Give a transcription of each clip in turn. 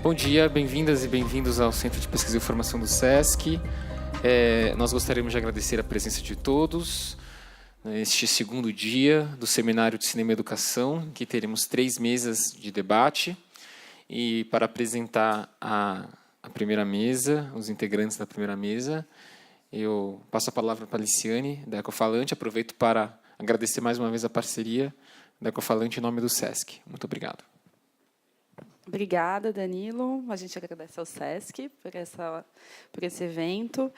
Bom dia, bem-vindas e bem-vindos ao Centro de Pesquisa e Formação do SESC. Nós gostaríamos de agradecer a presença de todos neste segundo dia do Seminário de Cinema e Educação, em que teremos 3 mesas de debate. E para apresentar a primeira mesa, os integrantes da primeira mesa, eu passo a palavra para a Liciane, da Ecofalante. Aproveito para agradecer mais uma vez a parceria da Ecofalante em nome do SESC. Muito obrigado. Obrigada, Danilo. A gente agradece ao SESC por esse evento.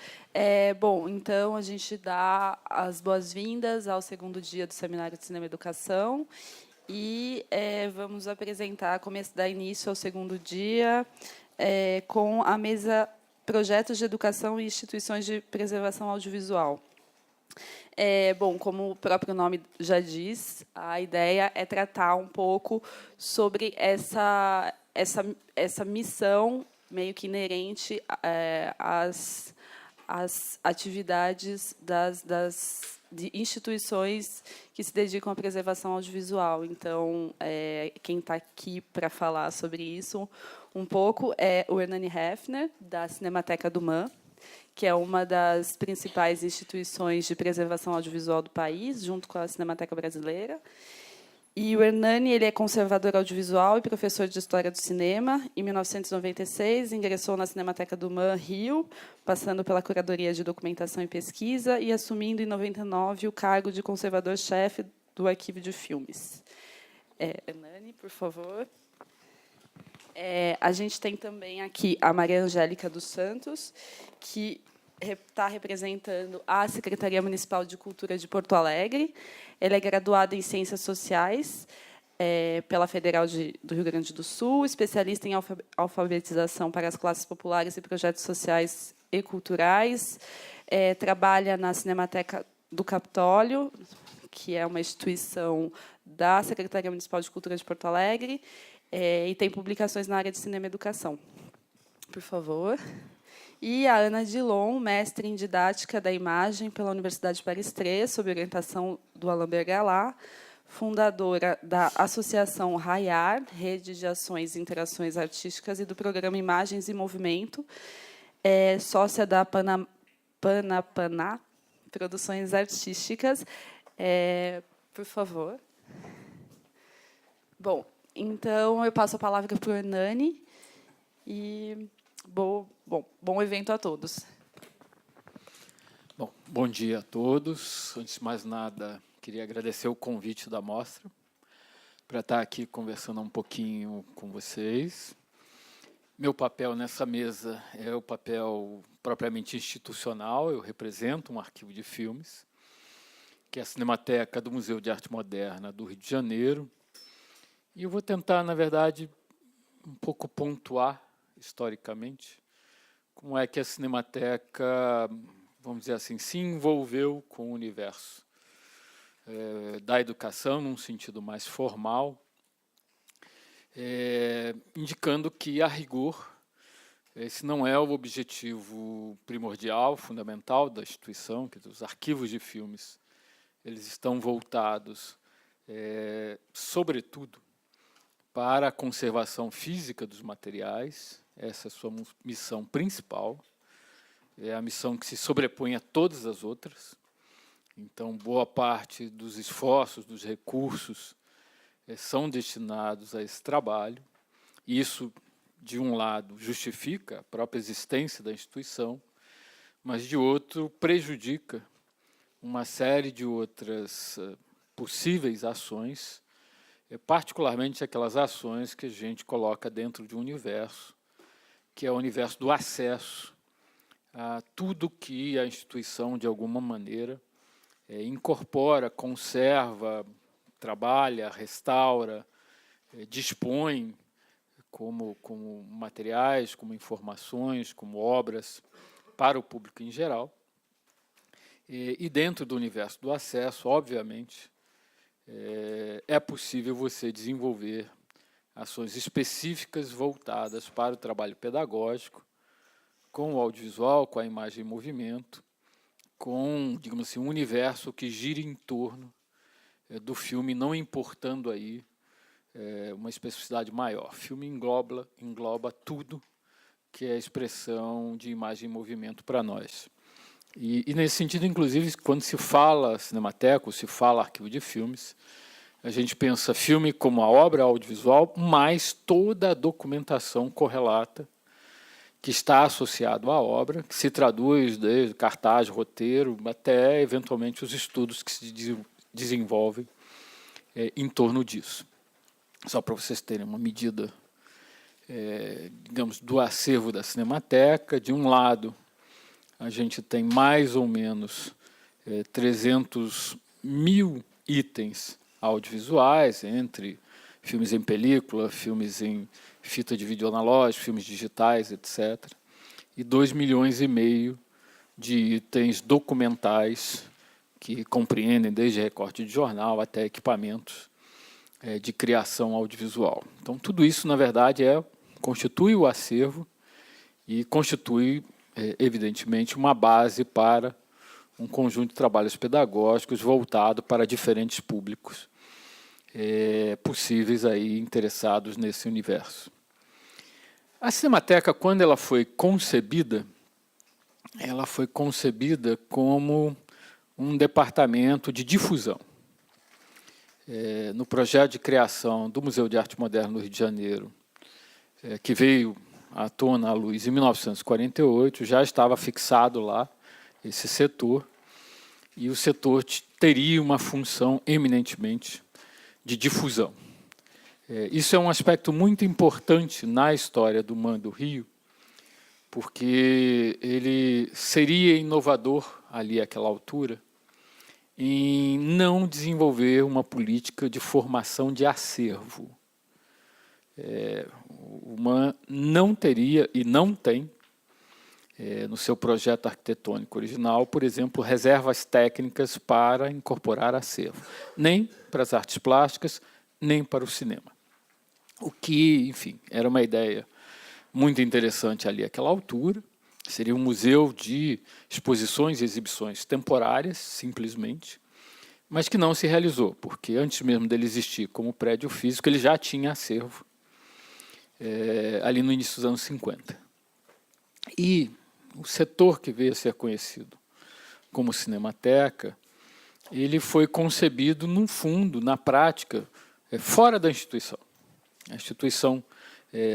Bom, então, a gente dá as boas-vindas ao segundo dia do Seminário de Cinema e Educação e vamos dar início ao segundo dia com a mesa Projetos de Educação e Instituições de Preservação Audiovisual. Bom, como o próprio nome já diz, a ideia é tratar um pouco sobre essa missão meio que inerente às atividades de instituições que se dedicam à preservação audiovisual. Então, quem está aqui para falar sobre isso um pouco é o Hernani Heffner, da Cinemateca do MAN, que é uma das principais instituições de preservação audiovisual do país, junto com a Cinemateca Brasileira. E o Hernani, ele é conservador audiovisual e professor de História do Cinema. Em 1996, ingressou na Cinemateca do MAN, Rio, passando pela Curadoria de Documentação e Pesquisa e assumindo, em 99, o cargo de conservador-chefe do Arquivo de Filmes. Hernani, por favor. A gente tem também aqui a Maria Angélica dos Santos, que está representando a Secretaria Municipal de Cultura de Porto Alegre. Ela é graduada em Ciências Sociais pela Federal do Rio Grande do Sul, especialista em alfabetização para as classes populares e projetos sociais e culturais. Trabalha na Cinemateca do Capitólio, que é uma instituição da Secretaria Municipal de Cultura de Porto Alegre, e tem publicações na área de cinema e educação. Por favor. E a Ana Dilon, mestre em Didática da Imagem pela Universidade de Paris III, sob orientação do Alain Bergalá, fundadora da Associação RAIAR, Rede de Ações e Interações Artísticas, e do programa Imagens e Movimento, sócia da Panapaná Produções Artísticas. Por favor. Bom, então, eu passo a palavra para o Hernani. E bom evento a todos. Bom dia a todos. Antes de mais nada, queria agradecer o convite da mostra para estar aqui conversando um pouquinho com vocês. Meu papel nessa mesa é o papel propriamente institucional. Eu represento um arquivo de filmes, que é a Cinemateca do Museu de Arte Moderna do Rio de Janeiro. E eu vou tentar, na verdade, um pouco pontuar, historicamente, como é que a Cinemateca, vamos dizer assim, se envolveu com o universo da educação, num sentido mais formal, indicando que, a rigor, esse não é o objetivo primordial, fundamental da instituição, que os arquivos de filmes eles estão voltados, sobretudo, para a conservação física dos materiais. Essa é a sua missão principal. É a missão que se sobrepõe a todas as outras. Então, boa parte dos esforços, dos recursos, são destinados a esse trabalho. Isso, de um lado, justifica a própria existência da instituição, mas, de outro, prejudica uma série de outras possíveis ações, particularmente aquelas ações que a gente coloca dentro de um universo, que é o universo do acesso a tudo que a instituição, de alguma maneira, incorpora, conserva, trabalha, restaura, dispõe como materiais, como informações, como obras para o público em geral. E dentro do universo do acesso, obviamente, é possível você desenvolver ações específicas voltadas para o trabalho pedagógico, com o audiovisual, com a imagem em movimento, com, digamos assim, um universo que gira em torno do filme, não importando aí uma especificidade maior. Filme engloba tudo que é expressão de imagem em movimento para nós. E nesse sentido, inclusive, quando se fala Cinemateca, ou se fala arquivo de filmes, a gente pensa filme como a obra audiovisual, mais toda a documentação correlata que está associado à obra, que se traduz desde cartaz, roteiro, até, eventualmente, os estudos que se desenvolvem em torno disso. Só para vocês terem uma medida, digamos, do acervo da Cinemateca. De um lado, a gente tem mais ou menos 300 mil itens audiovisuais, entre filmes em película, filmes em fita de vídeo analógico, filmes digitais, etc. E 2,5 milhões de itens documentais que compreendem desde recorte de jornal até equipamentos de criação audiovisual. Então, tudo isso, na verdade, constitui o acervo e constitui, evidentemente, uma base para um conjunto de trabalhos pedagógicos voltado para diferentes públicos possíveis aí interessados nesse universo. A Cinemateca, quando ela foi concebida como um departamento de difusão. No projeto de criação do Museu de Arte Moderna do Rio de Janeiro, que veio à tona à luz em 1948, já estava fixado lá esse setor, e o setor teria uma função eminentemente de difusão. Isso é um aspecto muito importante na história do MAN do Rio, porque ele seria inovador ali àquela altura em não desenvolver uma política de formação de acervo. O MAN não teria e não tem, no seu projeto arquitetônico original, por exemplo, reservas técnicas para incorporar acervo, nem para as artes plásticas, nem para o cinema. O que, enfim, era uma ideia muito interessante ali àquela altura. Seria um museu de exposições e exibições temporárias, simplesmente, mas que não se realizou, porque antes mesmo dele existir como prédio físico, ele já tinha acervo ali no início dos anos 50. E o setor que veio a ser conhecido como Cinemateca, ele foi concebido, no fundo, na prática, fora da instituição. A instituição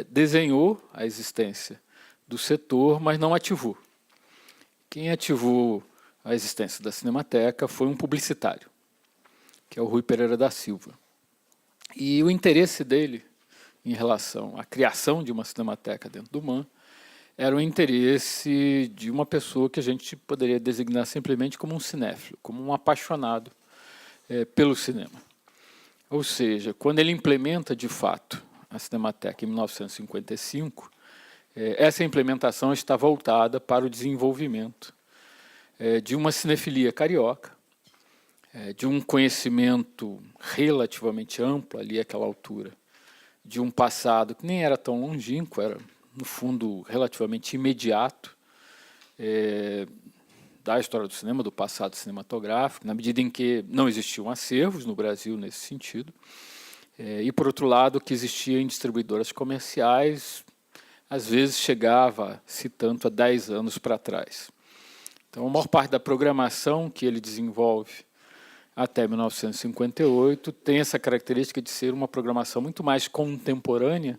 desenhou a existência do setor, mas não ativou. Quem ativou a existência da Cinemateca foi um publicitário, que é o Rui Pereira da Silva. E o interesse dele em relação à criação de uma Cinemateca dentro do MAN era o interesse de uma pessoa que a gente poderia designar simplesmente como um cinéfilo, como um apaixonado pelo cinema. Ou seja, quando ele implementa de fato a Cinemateca em 1955, essa implementação está voltada para o desenvolvimento de uma cinefilia carioca, de um conhecimento relativamente amplo ali àquela altura, de um passado que nem era tão longínquo, era, no fundo, relativamente imediato, da história do cinema, do passado cinematográfico, na medida em que não existiam acervos no Brasil nesse sentido, e, por outro lado, que existia em distribuidoras comerciais, às vezes chegava-se tanto a 10 anos para trás. Então, a maior parte da programação que ele desenvolve até 1958 tem essa característica de ser uma programação muito mais contemporânea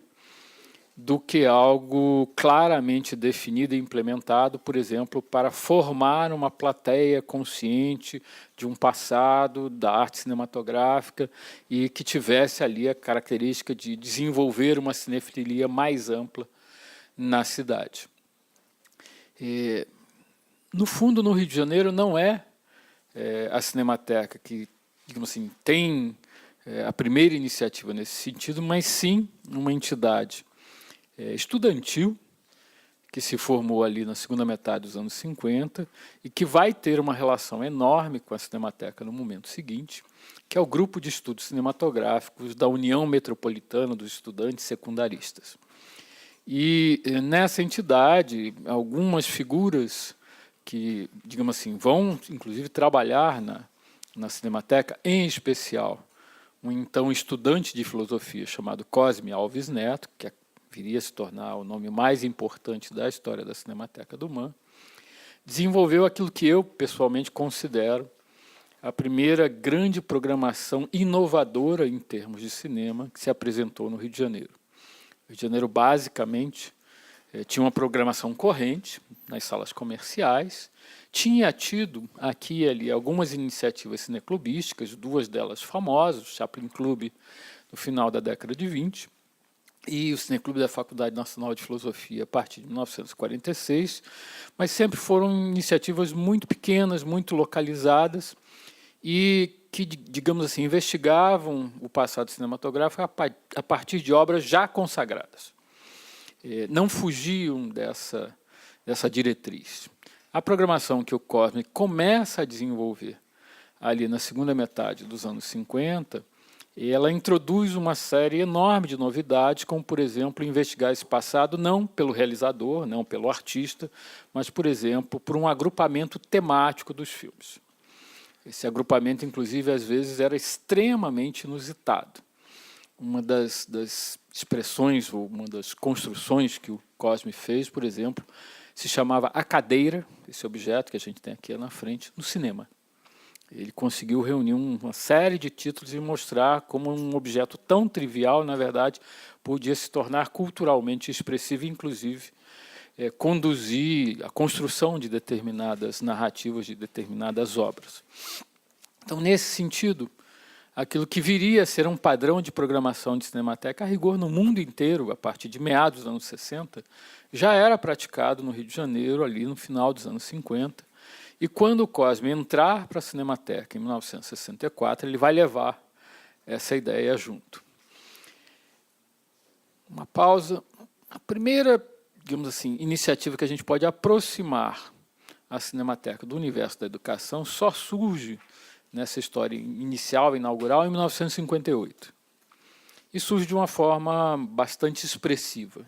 do que algo claramente definido e implementado, por exemplo, para formar uma plateia consciente de um passado da arte cinematográfica e que tivesse ali a característica de desenvolver uma cinefilia mais ampla na cidade. No fundo, no Rio de Janeiro, não é a Cinemateca que, digamos assim, tem a primeira iniciativa nesse sentido, mas sim uma entidade estudantil que se formou ali na segunda metade dos anos 50 e que vai ter uma relação enorme com a Cinemateca no momento seguinte, que é o Grupo de Estudos Cinematográficos da União Metropolitana dos Estudantes Secundaristas. E nessa entidade, algumas figuras que, digamos assim, vão inclusive trabalhar na Cinemateca, em especial um então estudante de filosofia chamado Cosme Alves Neto, que viria a se tornar o nome mais importante da história da Cinemateca do MAM, desenvolveu aquilo que eu, pessoalmente, considero a primeira grande programação inovadora em termos de cinema que se apresentou no Rio de Janeiro. O Rio de Janeiro, basicamente, tinha uma programação corrente nas salas comerciais, tinha tido aqui e ali algumas iniciativas cineclubísticas, duas delas famosas, o Chaplin Club no final da década de 20, e o Cineclube da Faculdade Nacional de Filosofia a partir de 1946, mas sempre foram iniciativas muito pequenas, muito localizadas, e que, digamos assim, investigavam o passado cinematográfico a partir de obras já consagradas. Não fugiam dessa diretriz. A programação que o Cosme começa a desenvolver ali na segunda metade dos anos 50, ela introduz uma série enorme de novidades, como, por exemplo, investigar esse passado não pelo realizador, não pelo artista, mas, por exemplo, por um agrupamento temático dos filmes. Esse agrupamento, inclusive, às vezes era extremamente inusitado. Uma das expressões, ou uma das construções que o Cosme fez, por exemplo, se chamava a cadeira, esse objeto que a gente tem aqui na frente, no cinema. Ele conseguiu reunir uma série de títulos e mostrar como um objeto tão trivial, na verdade, podia se tornar culturalmente expressivo, inclusive conduzir a construção de determinadas narrativas, de determinadas obras. Então, nesse sentido, aquilo que viria a ser um padrão de programação de cinemateca, a rigor no mundo inteiro, a partir de meados dos anos 60, já era praticado no Rio de Janeiro, ali no final dos anos 50, e quando o Cosme entrar para a Cinemateca, em 1964, ele vai levar essa ideia junto. Uma pausa. A primeira, digamos assim, iniciativa que a gente pode aproximar a Cinemateca do universo da educação só surge nessa história inicial, inaugural, em 1958. E surge de uma forma bastante expressiva.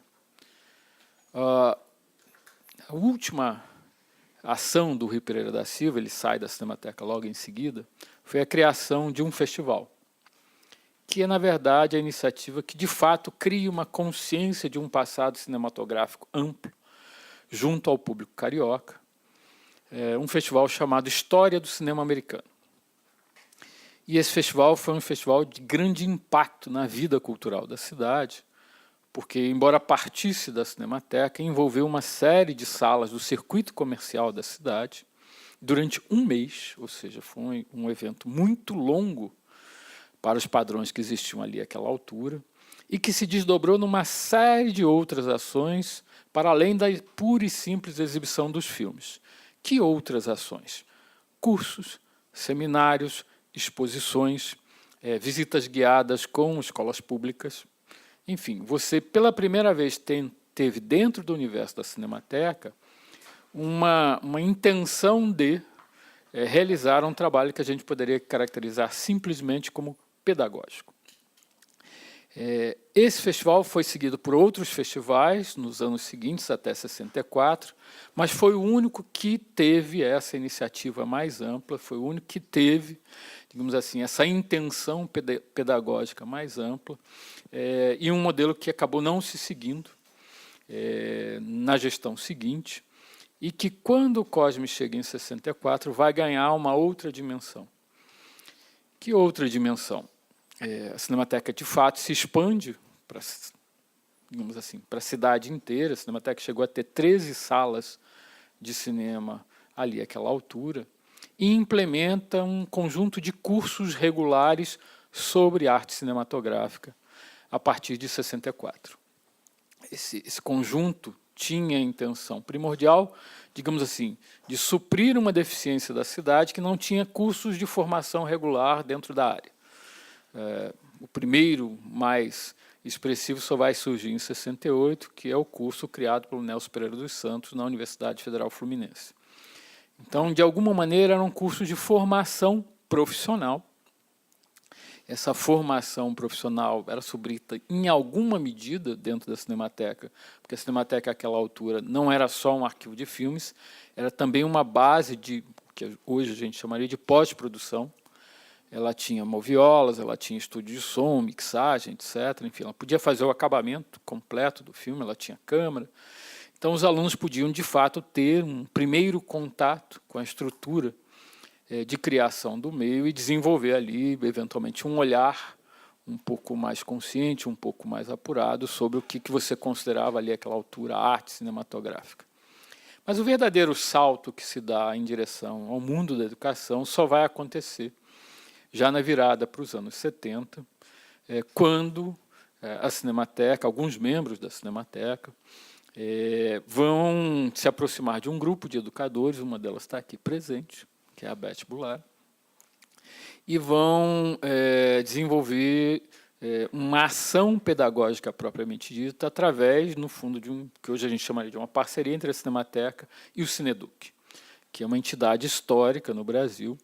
A última ação do Rui Pereira da Silva, ele sai da Cinemateca logo em seguida, foi a criação de um festival, que é, na verdade, a iniciativa que, de fato, cria uma consciência de um passado cinematográfico amplo, junto ao público carioca, um festival chamado História do Cinema Americano. E esse festival foi um festival de grande impacto na vida cultural da cidade, porque, embora partisse da Cinemateca, envolveu uma série de salas do circuito comercial da cidade durante um mês, ou seja, foi um evento muito longo para os padrões que existiam ali àquela altura, e que se desdobrou numa série de outras ações, para além da pura e simples exibição dos filmes. Que outras ações? Cursos, seminários, exposições, visitas guiadas com escolas públicas. Enfim, você, pela primeira vez, teve dentro do universo da Cinemateca uma intenção de realizar um trabalho que a gente poderia caracterizar simplesmente como pedagógico. Esse festival foi seguido por outros festivais nos anos seguintes, até 64, mas foi o único que teve essa iniciativa mais ampla, foi o único que teve, digamos assim, essa intenção pedagógica mais ampla, e um modelo que acabou não se seguindo na gestão seguinte, e que, quando o Cosme chega em 64, vai ganhar uma outra dimensão. Que outra dimensão? A Cinemateca, de fato, se expande para, digamos assim, para a cidade inteira. A Cinemateca chegou a ter 13 salas de cinema ali àquela altura, e implementa um conjunto de cursos regulares sobre arte cinematográfica a partir de 64. Esse conjunto tinha a intenção primordial, digamos assim, de suprir uma deficiência da cidade que não tinha cursos de formação regular dentro da área. O primeiro mais expressivo só vai surgir em 68, que é o curso criado pelo Nelson Pereira dos Santos na Universidade Federal Fluminense. Então, de alguma maneira, era um curso de formação profissional. Essa formação profissional era subrita em alguma medida dentro da Cinemateca, porque a Cinemateca, àquela altura, não era só um arquivo de filmes, era também uma base de, que hoje a gente chamaria de pós-produção. ela tinha moviolas, ela tinha estúdio de som, mixagem, etc. Enfim, ela podia fazer o acabamento completo do filme, ela tinha câmera. Então, os alunos podiam, de fato, ter um primeiro contato com a estrutura de criação do meio e desenvolver ali, eventualmente, um olhar um pouco mais consciente, um pouco mais apurado sobre o que você considerava ali, àquela altura, a arte cinematográfica. Mas o verdadeiro salto que se dá em direção ao mundo da educação só vai acontecer já na virada para os anos 70, quando a Cinemateca, alguns membros da Cinemateca, vão se aproximar de um grupo de educadores, uma delas está aqui presente, que é a Beth Bullard, e vão desenvolver uma ação pedagógica propriamente dita através, no fundo, de que hoje a gente chamaria de uma parceria entre a Cinemateca e o Cineduc, que é uma entidade histórica no Brasil,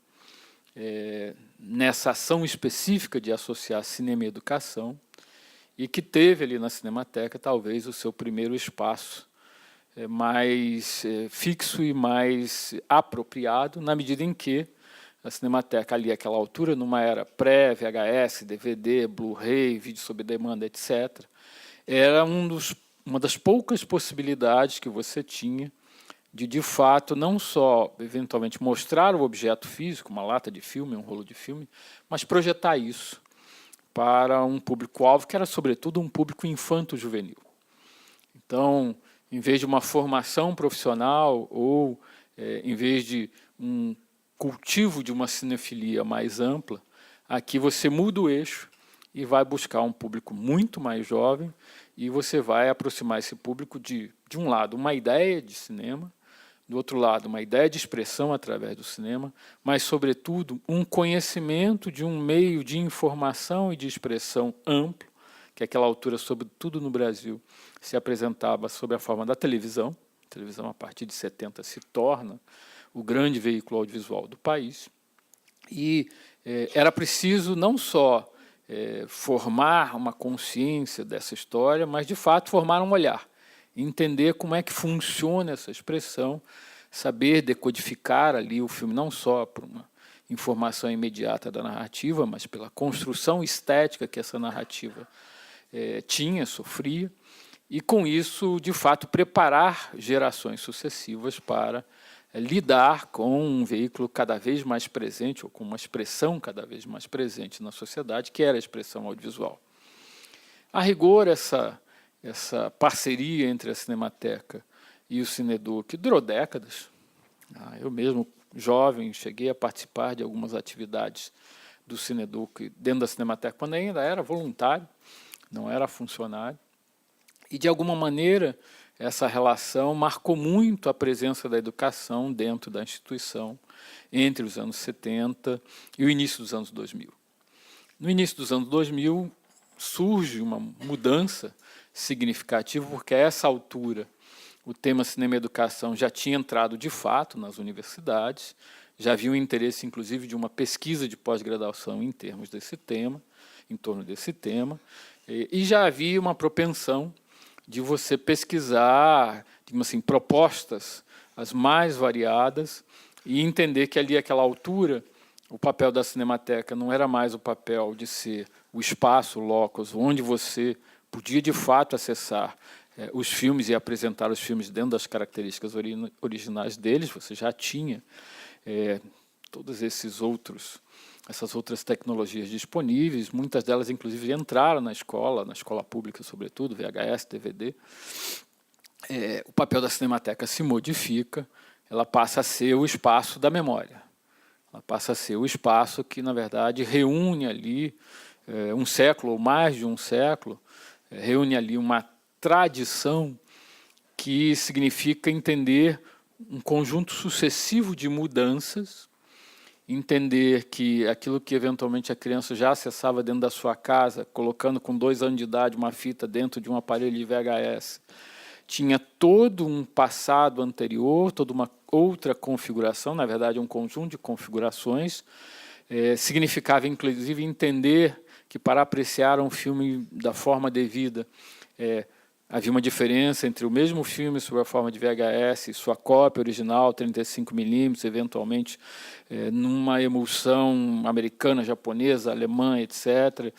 nessa ação específica de associar cinema e educação, e que teve ali na Cinemateca talvez o seu primeiro espaço mais fixo e mais apropriado, na medida em que a Cinemateca ali, àquela altura, numa era pré-VHS, DVD, Blu-ray, vídeo sob demanda, etc., era uma das poucas possibilidades que você tinha de fato, não só, eventualmente, mostrar o objeto físico, uma lata de filme, um rolo de filme, mas projetar isso para um público-alvo que era, sobretudo, um público infanto-juvenil. Então, em vez de uma formação profissional ou em vez de um cultivo de uma cinefilia mais ampla, aqui você muda o eixo e vai buscar um público muito mais jovem e você vai aproximar esse público de um lado, uma ideia de cinema, do outro lado, uma ideia de expressão através do cinema, mas, sobretudo, um conhecimento de um meio de informação e de expressão amplo, que àquela altura, sobretudo no Brasil, se apresentava sob a forma da televisão. A televisão, a partir de 70, se torna o grande veículo audiovisual do país. E era preciso não só formar uma consciência dessa história, mas, de fato, formar um olhar. Entender como é que funciona essa expressão, saber decodificar ali o filme, não só por uma informação imediata da narrativa, mas pela construção estética que essa narrativa sofria, e com isso, de fato, preparar gerações sucessivas para lidar com um veículo cada vez mais presente, ou com uma expressão cada vez mais presente na sociedade, que era a expressão audiovisual. A rigor, essa parceria entre a Cinemateca e o Cineduc durou décadas. Eu mesmo, jovem, cheguei a participar de algumas atividades do Cineduc dentro da Cinemateca, quando ainda era voluntário, não era funcionário. E, de alguma maneira, essa relação marcou muito a presença da educação dentro da instituição entre os anos 70 e o início dos anos 2000. No início dos anos 2000, surge uma mudança significativa, porque a essa altura o tema cinema e educação já tinha entrado de fato nas universidades, já havia um interesse, inclusive, de uma pesquisa de pós-graduação em termos desse tema, em torno desse tema, e já havia uma propensão de você pesquisar, digamos assim, propostas as mais variadas e entender que ali, àquela altura, o papel da Cinemateca não era mais o papel de ser o espaço, o locus, onde você podia, de fato, acessar os filmes e apresentar os filmes dentro das características originais deles. Você já tinha todas essas outras tecnologias disponíveis, muitas delas, inclusive, entraram na escola pública, sobretudo, VHS, DVD. O papel da Cinemateca se modifica, ela passa a ser o espaço da memória. Ela passa a ser o espaço que, na verdade, reúne ali um século ou mais de um século, reúne ali uma tradição que significa entender um conjunto sucessivo de mudanças, entender que aquilo que eventualmente a criança já acessava dentro da sua casa, colocando com 2 anos de idade uma fita dentro de um aparelho de VHS, tinha todo um passado anterior, toda uma outra configuração, na verdade um conjunto de configurações, significava inclusive entender que para apreciar um filme da forma devida, havia uma diferença entre o mesmo filme sob a forma de VHS e sua cópia original, 35mm, eventualmente numa emulsão americana, japonesa, alemã, etc.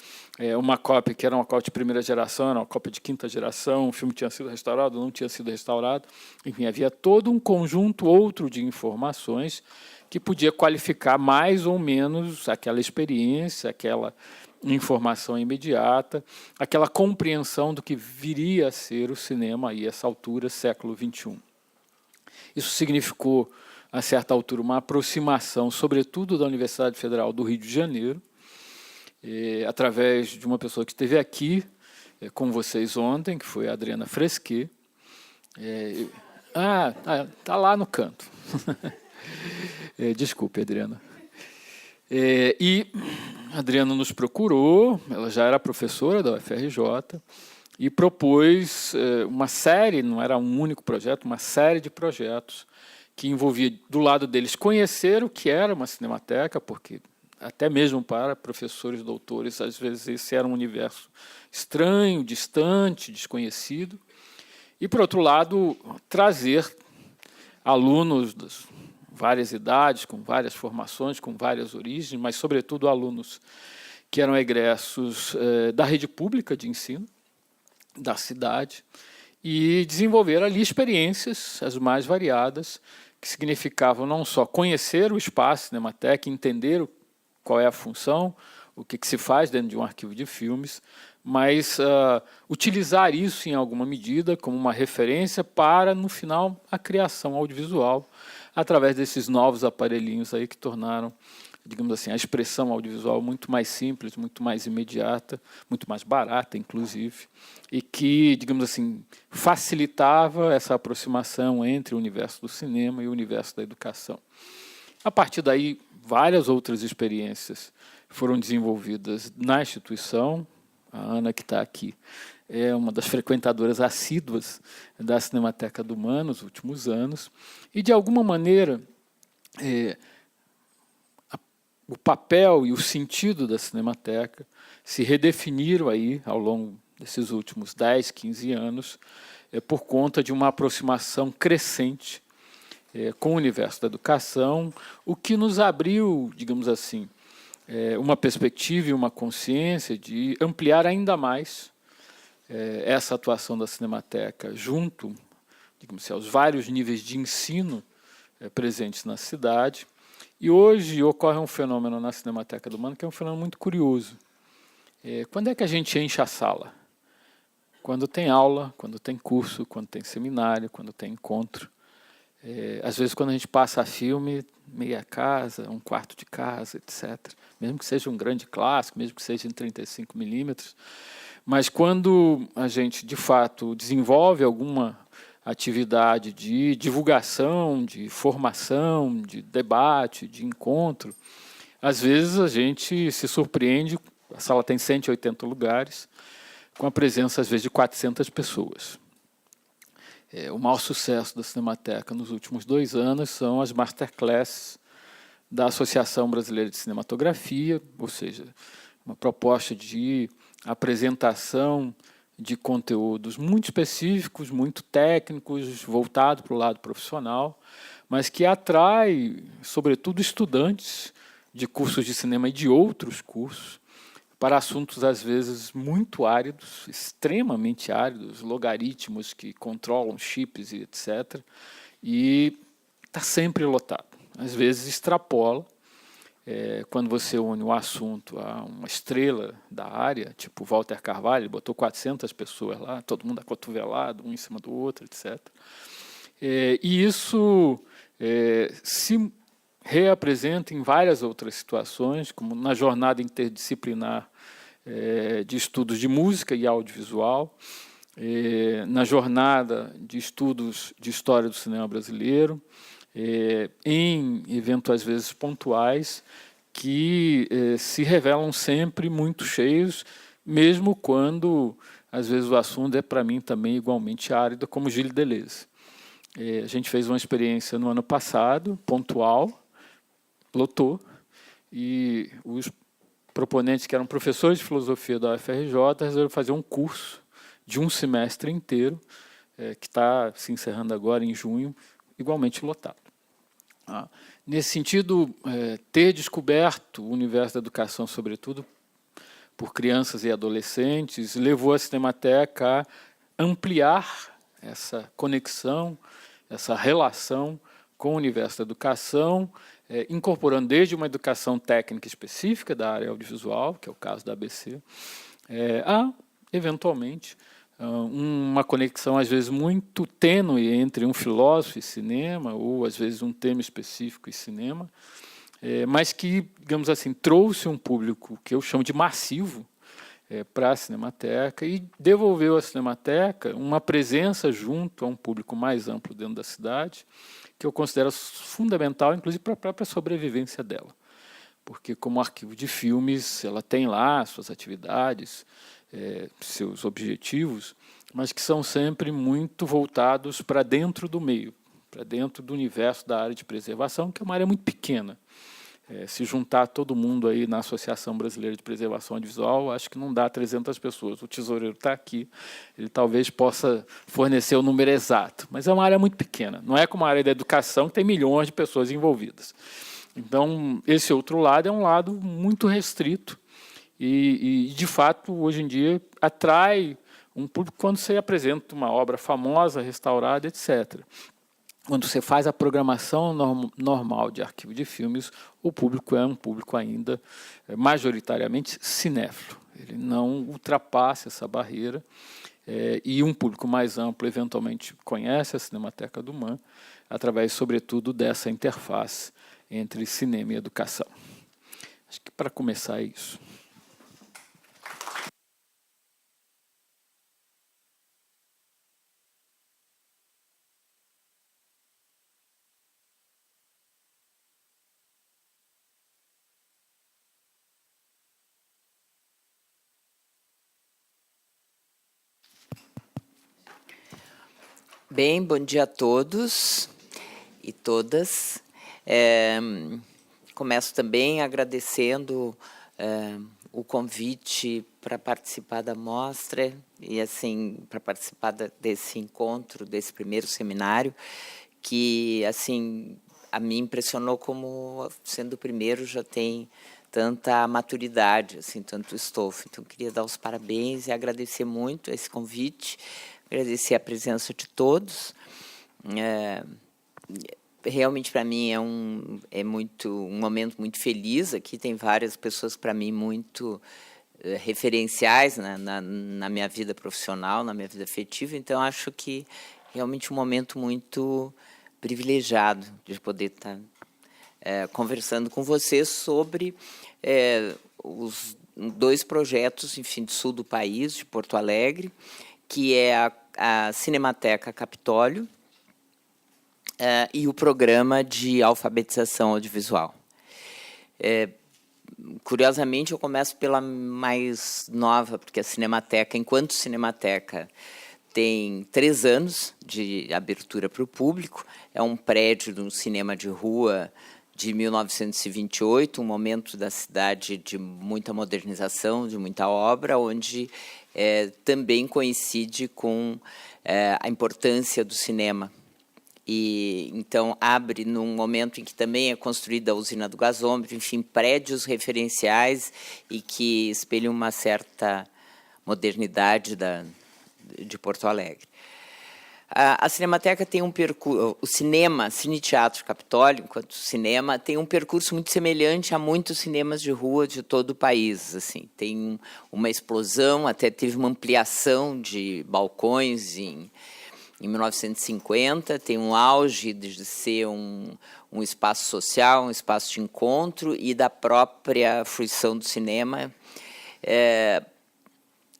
Uma cópia que era uma cópia de primeira geração, era uma cópia de quinta geração, o filme tinha sido restaurado, não tinha sido restaurado. Enfim, havia todo um conjunto outro de informações que podia qualificar mais ou menos aquela experiência, aquela informação imediata, aquela compreensão do que viria a ser o cinema aí, a essa altura, século XXI. Isso significou, a certa altura, uma aproximação, sobretudo da Universidade Federal do Rio de Janeiro, através de uma pessoa que esteve aqui com vocês ontem, que foi a Adriana Fresquet. Está lá no canto. Desculpe, Adriana. E a Adriana nos procurou, ela já era professora da UFRJ, e propôs uma série, não era um único projeto, uma série de projetos que envolvia, do lado deles, conhecer o que era uma cinemateca, porque até mesmo para professores, doutores, às vezes esse era um universo estranho, distante, desconhecido, e, por outro lado, trazer alunos das várias idades, com várias formações, com várias origens, mas, sobretudo, alunos que eram egressos da rede pública de ensino, da cidade, e desenvolver ali experiências as mais variadas, que significavam não só conhecer o espaço Cinemateca, entender qual é a função, o que se faz dentro de um arquivo de filmes, mas utilizar isso em alguma medida como uma referência para, no final, a criação audiovisual, através desses novos aparelhinhos aí que tornaram, digamos assim, a expressão audiovisual muito mais simples, muito mais imediata, muito mais barata, inclusive, e que, digamos assim, facilitava essa aproximação entre o universo do cinema e o universo da educação. A partir daí, várias outras experiências foram desenvolvidas na instituição. A Ana, que está aqui, é uma das frequentadoras assíduas da Cinemateca do MAN nos últimos anos, e, de alguma maneira, o papel e o sentido da Cinemateca se redefiniram aí ao longo desses últimos 10, 15 anos, por conta de uma aproximação crescente com o universo da educação, o que nos abriu, digamos assim, uma perspectiva e uma consciência de ampliar ainda mais essa atuação da Cinemateca junto, digamos assim, aos vários níveis de ensino presentes na cidade. E hoje ocorre um fenômeno na Cinemateca do MAN que é um fenômeno muito curioso. Quando é que a gente enche a sala? Quando tem aula, quando tem curso, quando tem seminário, quando tem encontro. Às vezes, quando a gente passa filme, meia casa, um quarto de casa, etc. Mesmo que seja um grande clássico, mesmo que seja em 35mm. Mas quando a gente, de fato, desenvolve alguma atividade de divulgação, de formação, de debate, de encontro, às vezes a gente se surpreende, a sala tem 180 lugares, com a presença, às vezes, de 400 pessoas. O maior sucesso da Cinemateca nos últimos 2 anos são as masterclasses da Associação Brasileira de Cinematografia, ou seja, uma proposta de apresentação de conteúdos muito específicos, muito técnicos, voltado para o lado profissional, mas que atrai, sobretudo, estudantes de cursos de cinema e de outros cursos, para assuntos, às vezes, muito áridos, extremamente áridos, logaritmos que controlam chips e etc. E está sempre lotado. Às vezes extrapola, quando você une o assunto a uma estrela da área, tipo Walter Carvalho, ele botou 400 pessoas lá, todo mundo acotovelado, um em cima do outro, etc. E isso se reapresenta em várias outras situações, como na jornada interdisciplinar de estudos de música e audiovisual, na jornada de estudos de história do cinema brasileiro, em eventos, às vezes, pontuais, que se revelam sempre muito cheios, mesmo quando, às vezes, o assunto é, para mim, também igualmente árido, como Gilles Deleuze. A gente fez uma experiência no ano passado, pontual, lotou, e os proponentes, que eram professores de filosofia da UFRJ, resolveram fazer um curso de um semestre inteiro, que está se encerrando agora em junho, igualmente lotado. Nesse sentido, ter descoberto o universo da educação, sobretudo por crianças e adolescentes, levou a Cinemateca a ampliar essa conexão, essa relação com o universo da educação, incorporando desde uma educação técnica específica da área audiovisual, que é o caso da ABC, a, eventualmente, uma conexão, às vezes, muito tênue entre um filósofo e cinema, ou, às vezes, um tema específico e cinema, mas que, digamos assim, trouxe um público que eu chamo de massivo para a Cinemateca e devolveu à Cinemateca uma presença junto a um público mais amplo dentro da cidade, que eu considero fundamental, inclusive, para a própria sobrevivência dela. Porque, como arquivo de filmes, ela tem lá suas atividades, seus objetivos, mas que são sempre muito voltados para dentro do meio, para dentro do universo da área de preservação, que é uma área muito pequena. Se juntar todo mundo aí na Associação Brasileira de Preservação Audiovisual, acho que não dá 300 pessoas. O tesoureiro está aqui, ele talvez possa fornecer o número exato, mas é uma área muito pequena. Não é como a área da educação, que tem milhões de pessoas envolvidas. Então, esse outro lado é um lado muito restrito e de fato, hoje em dia, atrai um público quando você apresenta uma obra famosa, restaurada, etc. Quando você faz a programação normal de arquivo de filmes, o público é um público ainda majoritariamente cinéfilo. Ele não ultrapassa essa barreira e um público mais amplo, eventualmente, conhece a Cinemateca do MAN, através, sobretudo, dessa interface entre cinema e educação. Acho que, para começar, é isso. Bem, bom dia a todos e todas. Começo também agradecendo o convite para participar da mostra e, assim, para participar desse encontro, desse primeiro seminário, que, assim, a mim impressionou como, sendo o primeiro, já tem tanta maturidade, assim, tanto estofo. Então, queria dar os parabéns e agradecer muito esse convite, agradecer a presença de todos. Realmente, para mim, é um momento muito feliz. Aqui tem várias pessoas, para mim, muito referenciais na minha vida profissional, na minha vida afetiva. Então, acho que realmente um momento muito privilegiado de poder estar conversando com vocês sobre os 2 projetos, enfim, do sul do país, de Porto Alegre, que é a Cinemateca Capitólio e o programa de alfabetização audiovisual. Curiosamente, eu começo pela mais nova, porque a Cinemateca, enquanto Cinemateca, tem 3 anos de abertura para o público. É um prédio de um cinema de rua de 1928, um momento da cidade de muita modernização, de muita obra, onde também coincide com a importância do cinema. E, então, abre num momento em que também é construída a usina do gasômetro, enfim, prédios referenciais e que espelham uma certa modernidade de Porto Alegre. A Cinemateca tem um percurso, o cinema, Cine Teatro Capitólio, enquanto cinema, tem um percurso muito semelhante a muitos cinemas de rua de todo o país. Assim, tem uma explosão, até teve uma ampliação de balcões em 1950, tem um auge de ser um espaço social, um espaço de encontro e da própria fruição do cinema,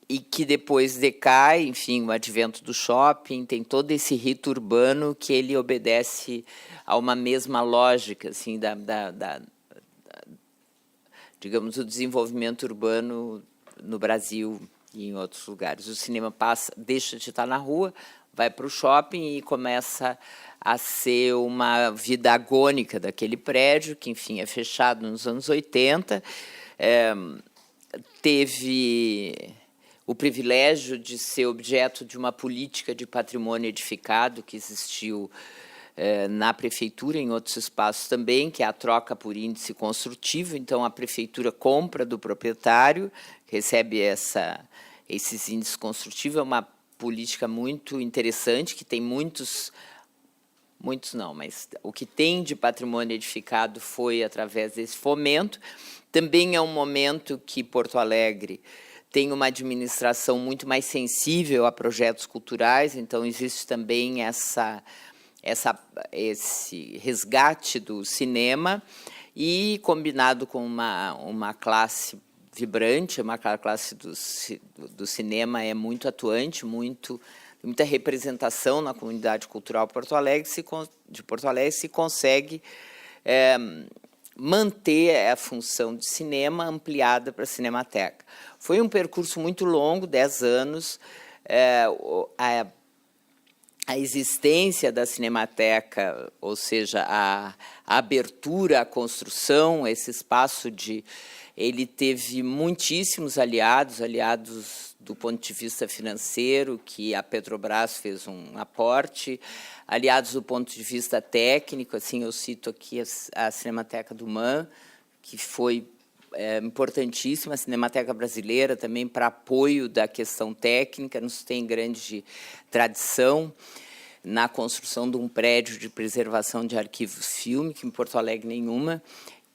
e que depois decai, enfim, o advento do shopping, tem todo esse rito urbano que ele obedece a uma mesma lógica, assim, digamos, o desenvolvimento urbano no Brasil e em outros lugares. O cinema deixa de estar na rua, vai para o shopping e começa a ser uma vida agônica daquele prédio, que, enfim, é fechado nos anos 80. Teve o privilégio de ser objeto de uma política de patrimônio edificado que existiu na prefeitura, em outros espaços também, que é a troca por índice construtivo. Então, a prefeitura compra do proprietário, recebe esses índices construtivos. É uma política muito interessante, que tem muitos não, mas o que tem de patrimônio edificado foi através desse fomento. Também é um momento que Porto Alegre tem uma administração muito mais sensível a projetos culturais, então existe também esse resgate do cinema, e combinado com uma classe vibrante, uma classe do cinema é muito atuante, muita representação na comunidade cultural de Porto Alegre, se consegue manter a função de cinema ampliada para a Cinemateca. Foi um percurso muito longo, 10 anos. A existência da Cinemateca, ou seja, a abertura, a construção, esse espaço ele teve muitíssimos aliados do ponto de vista financeiro, que a Petrobras fez um aporte, aliados do ponto de vista técnico, assim, eu cito aqui a Cinemateca do MAN, que foi importantíssima, a Cinemateca Brasileira também para apoio da questão técnica, nos tem grande tradição na construção de um prédio de preservação de arquivos fílmicos, em Porto Alegre nenhuma.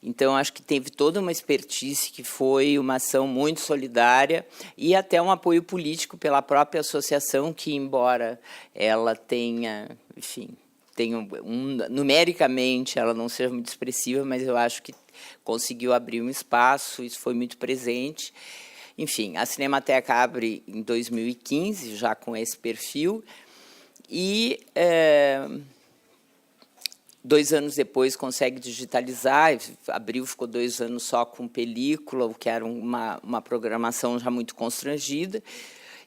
Então, acho que teve toda uma expertise, que foi uma ação muito solidária, e até um apoio político pela própria associação, que, embora ela tenha, enfim, numericamente ela não seja muito expressiva, mas eu acho que conseguiu abrir um espaço, isso foi muito presente. Enfim, a Cinemateca abre em 2015, já com esse perfil, e 2 anos depois consegue digitalizar. Abril ficou 2 anos só com película, o que era uma programação já muito constrangida,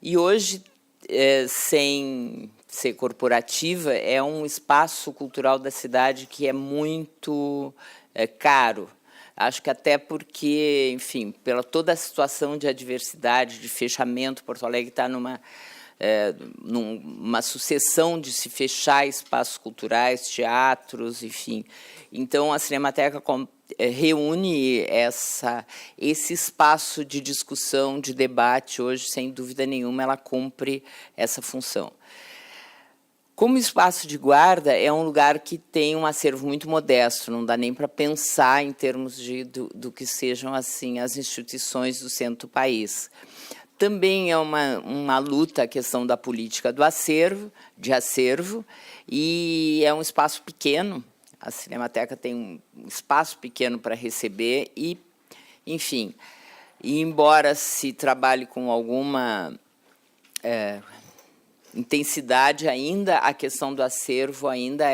e hoje, sem ser corporativa, é um espaço cultural da cidade que é muito caro. Acho que até porque, enfim, pela toda a situação de adversidade, de fechamento, Porto Alegre está numa sucessão de se fechar espaços culturais, teatros, enfim. Então, a Cinemateca reúne esse espaço de discussão, de debate. Hoje, sem dúvida nenhuma, ela cumpre essa função. Como espaço de guarda, é um lugar que tem um acervo muito modesto, não dá nem para pensar em termos do que sejam assim as instituições do centro do país. Também é uma luta a questão da política do acervo, e é um espaço pequeno. A Cinemateca tem um espaço pequeno para receber e, enfim, embora se trabalhe com alguma intensidade, ainda a questão do acervo ainda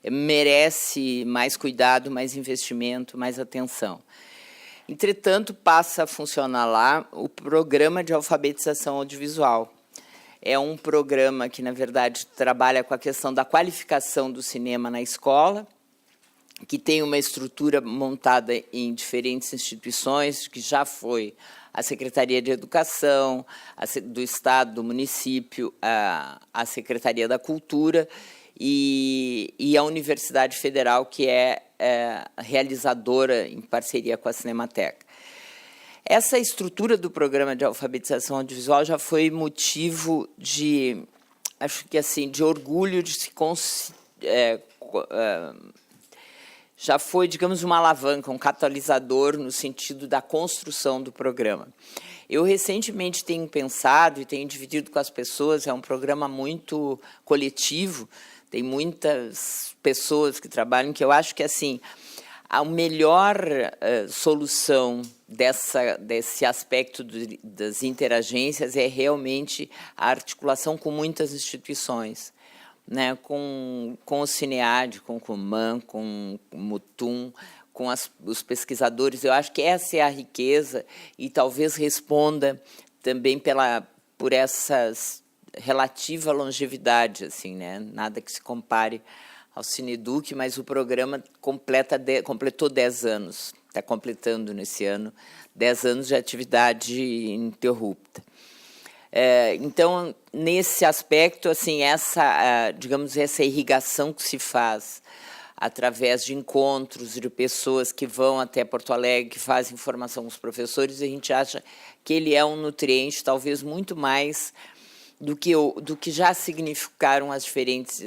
merece mais cuidado, mais investimento, mais atenção. Entretanto, passa a funcionar lá o programa de alfabetização audiovisual. É um programa que, na verdade, trabalha com a questão da qualificação do cinema na escola, que tem uma estrutura montada em diferentes instituições, que já foi a Secretaria de Educação, do Estado, do município, a Secretaria da Cultura e a Universidade Federal, que é realizadora em parceria com a Cinemateca. Essa estrutura do programa de alfabetização audiovisual já foi motivo de, acho que assim, de orgulho, de se já foi, digamos, uma alavanca, um catalisador no sentido da construção do programa. Eu recentemente tenho pensado e tenho dividido com as pessoas, é um programa muito coletivo, tem muitas pessoas que trabalham, que eu acho que assim, a melhor solução desse aspecto das interagências é realmente a articulação com muitas instituições, né, com o CINEAD, com o MAN, com o Mutum, com os pesquisadores. Eu acho que essa é a riqueza e talvez responda também por essas relativa longevidade, assim, né? Nada que se compare ao Cineduc, mas o programa completou 10 anos, está completando nesse ano 10 anos de atividade ininterrupta. Então, nesse aspecto, assim, digamos, essa irrigação que se faz através de encontros de pessoas que vão até Porto Alegre, que fazem formação com os professores, a gente acha que ele é um nutriente, talvez muito mais do que já significaram as diferentes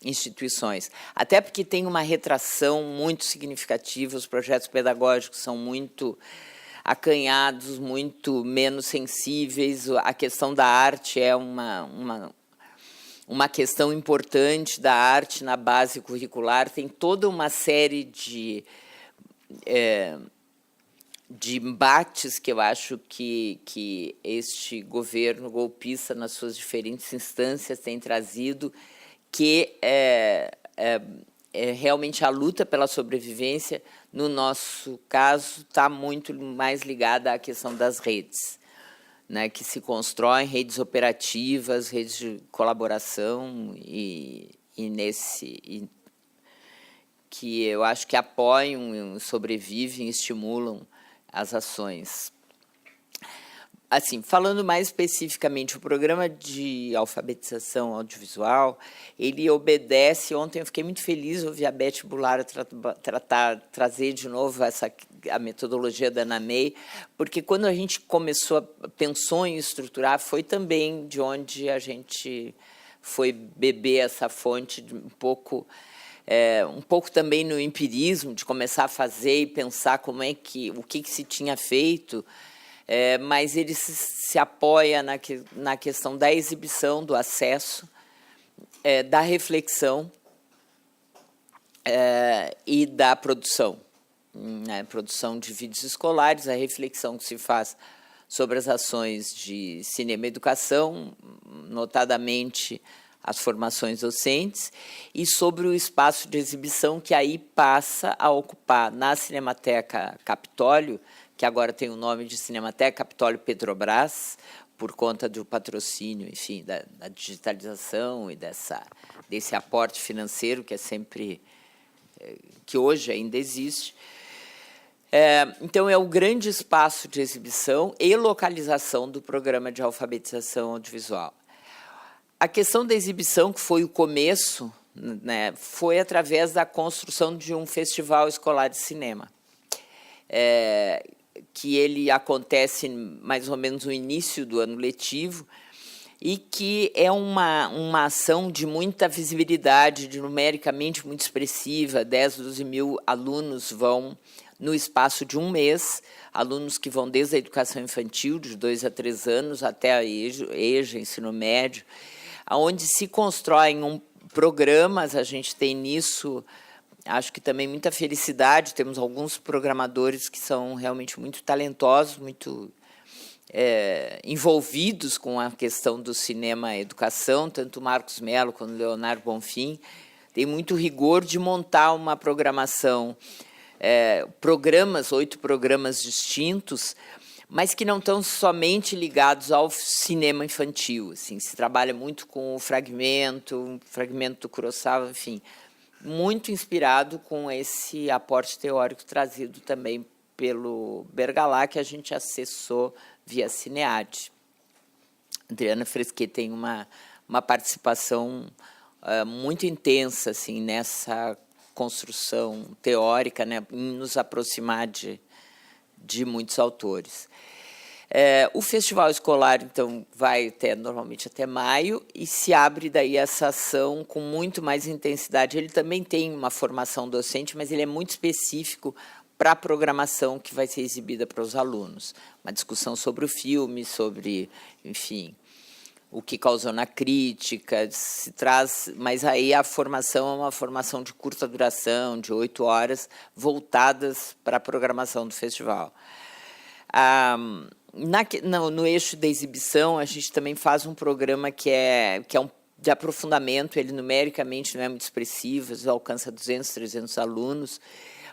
instituições. Até porque tem uma retração muito significativa, os projetos pedagógicos são muito acanhados, muito menos sensíveis, a questão da arte é uma questão importante da arte na base curricular, tem toda uma série de embates que eu acho que este governo golpista, nas suas diferentes instâncias, tem trazido, que realmente a luta pela sobrevivência, no nosso caso, está muito mais ligada à questão das redes, né, que se constroem redes operativas, redes de colaboração que eu acho que apoiam, sobrevivem, estimulam as ações. Assim, falando mais especificamente, o programa de alfabetização audiovisual, ele obedece. Ontem eu fiquei muito feliz ouvir a Beth Bulara trazer de novo a metodologia da Ana May, porque quando a gente pensou em estruturar, foi também de onde a gente foi beber essa fonte um pouco também no empirismo, de começar a fazer e pensar o que se tinha feito. Mas ele se apoia na questão da exibição, do acesso, da reflexão e da produção. Produção de vídeos escolares, a reflexão que se faz sobre as ações de cinema e educação, notadamente as formações docentes, e sobre o espaço de exibição que aí passa a ocupar na Cinemateca Capitólio, que agora tem o nome de Cinemateca Capitólio Petrobras, por conta do patrocínio, enfim, da digitalização e desse aporte financeiro que hoje ainda existe. Então, é o grande espaço de exibição e localização do programa de alfabetização audiovisual. A questão da exibição, que foi o começo, né, foi através da construção de um festival escolar de cinema, que ele acontece mais ou menos no início do ano letivo, e que é uma ação de muita visibilidade, numericamente muito expressiva. 10, 12 mil alunos vão no espaço de um mês, alunos que vão desde a educação infantil, de 2 a 3 anos, até a EJA, ensino médio, onde se constroem programas. A gente tem nisso, acho que também muita felicidade, temos alguns programadores que são realmente muito talentosos, muito envolvidos com a questão do cinema e educação, tanto o Marcos Mello quanto o Leonardo Bonfim, tem muito rigor de montar uma programação, 8 programas distintos, mas que não estão somente ligados ao cinema infantil. Assim, se trabalha muito com o fragmento do Kurosawa, enfim, muito inspirado com esse aporte teórico trazido também pelo Bergalá, que a gente acessou via Cinead. Adriana Fresquet tem uma participação muito intensa assim, nessa construção teórica, né, em nos aproximar de muitos autores. O festival escolar, então, vai normalmente até maio, e se abre daí essa ação com muito mais intensidade. Ele também tem uma formação docente, mas ele é muito específico para a programação que vai ser exibida para os alunos. Uma discussão sobre o filme, sobre, enfim, o que causou na crítica, se traz, mas aí a formação é uma formação de curta duração, de 8 horas, voltadas para a programação do festival. No eixo da exibição, a gente também faz um programa que é de aprofundamento, ele numericamente não é muito expressivo, alcança 200, 300 alunos,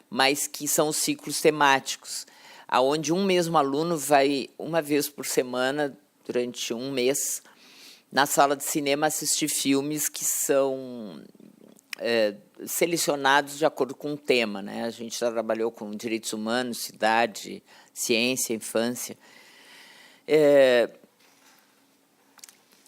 mas que são os ciclos temáticos, onde um mesmo aluno vai, uma vez por semana, durante um mês, na sala de cinema, assistir filmes que são selecionados de acordo com o tema, né? A gente já trabalhou com direitos humanos, cidade, ciência, infância.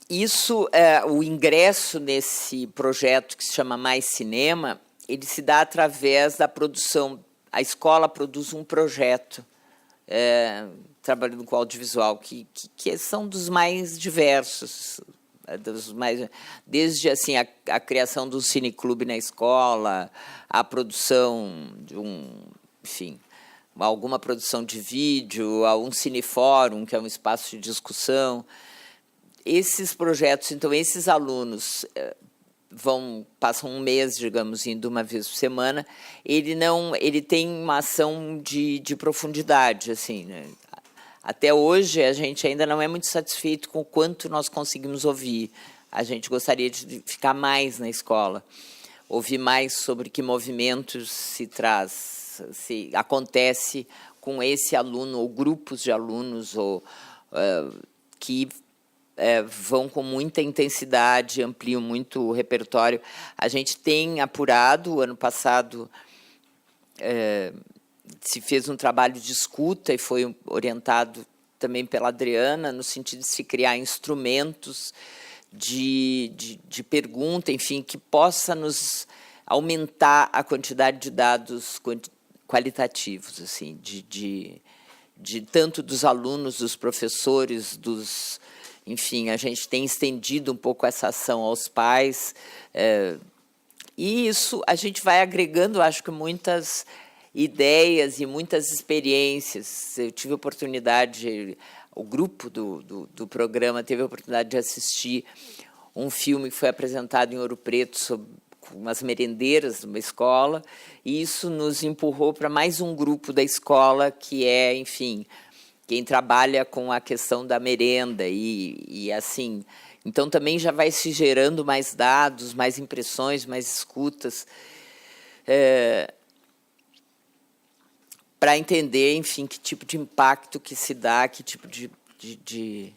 Isso, o ingresso nesse projeto que se chama Mais Cinema, ele se dá através da produção. A escola produz um projeto trabalhando com audiovisual, que são dos mais diversos, desde assim, a criação do cineclube na escola, a produção de enfim, alguma produção de vídeo, a um cinefórum, que é um espaço de discussão. Esses projetos, então, esses alunos passam um mês, digamos, indo uma vez por semana. Ele tem uma ação de profundidade, assim, né? Até hoje a gente ainda não é muito satisfeito com o quanto nós conseguimos ouvir. A gente gostaria de ficar mais na escola, ouvir mais sobre que movimentos se acontece com esse aluno ou grupos de alunos que vão com muita intensidade, ampliam muito o repertório. A gente tem apurado, ano passado se fez um trabalho de escuta e foi orientado também pela Adriana, no sentido de se criar instrumentos de pergunta, enfim, que possa nos aumentar a quantidade de dados qualitativos, assim, de tanto dos alunos, dos professores, enfim, a gente tem estendido um pouco essa ação aos pais, e isso a gente vai agregando, acho que, muitas ideias e muitas experiências. Eu tive a oportunidade, o grupo do programa teve a oportunidade de assistir um filme que foi apresentado em Ouro Preto sobre umas merendeiras de uma escola, e isso nos empurrou para mais um grupo da escola que enfim, quem trabalha com a questão da merenda e assim. Então, também já vai se gerando mais dados, mais impressões, mais escutas, para entender, enfim, que tipo de impacto que se dá, que tipo de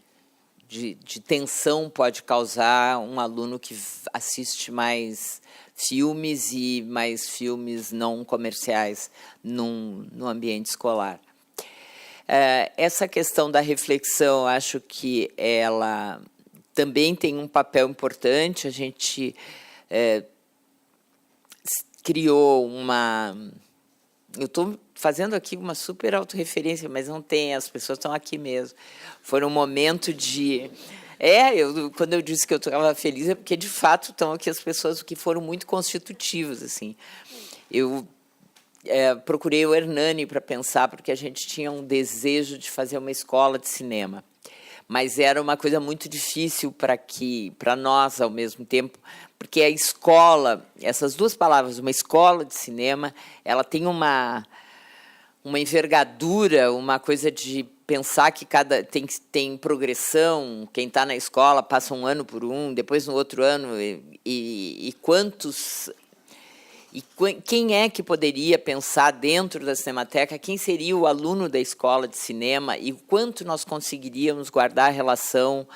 tensão pode causar um aluno que assiste mais filmes e mais filmes não comerciais no ambiente escolar. Essa questão da reflexão, acho que ela também tem um papel importante. A gente criou eu estou fazendo aqui uma super autorreferência, mas não tem, as pessoas estão aqui mesmo. Foi um momento de... quando eu disse que eu estava feliz, é porque, de fato, estão aqui as pessoas que foram muito constitutivas, assim. Eu procurei o Hernani para pensar, porque a gente tinha um desejo de fazer uma escola de cinema, mas era uma coisa muito difícil para nós, ao mesmo tempo, porque a escola, essas duas palavras, uma escola de cinema, ela tem uma envergadura, uma coisa de pensar que tem progressão. Quem está na escola passa um ano por depois no outro ano, e quem é que poderia pensar dentro da Cinemateca, quem seria o aluno da escola de cinema e o quanto nós conseguiríamos guardar a relação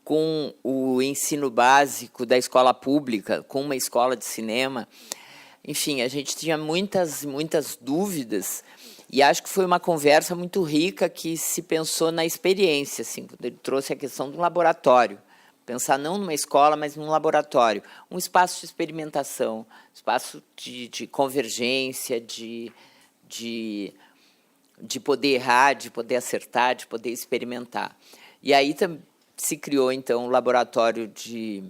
com o ensino básico da escola pública, com uma escola de cinema. Enfim, a gente tinha muitas dúvidas, e acho que foi uma conversa muito rica que se pensou na experiência, assim, quando ele trouxe a questão do laboratório. Pensar não numa escola, mas num laboratório, um espaço de experimentação, espaço de convergência, de poder errar, de poder acertar, de poder experimentar. E aí se criou, então, o laboratório de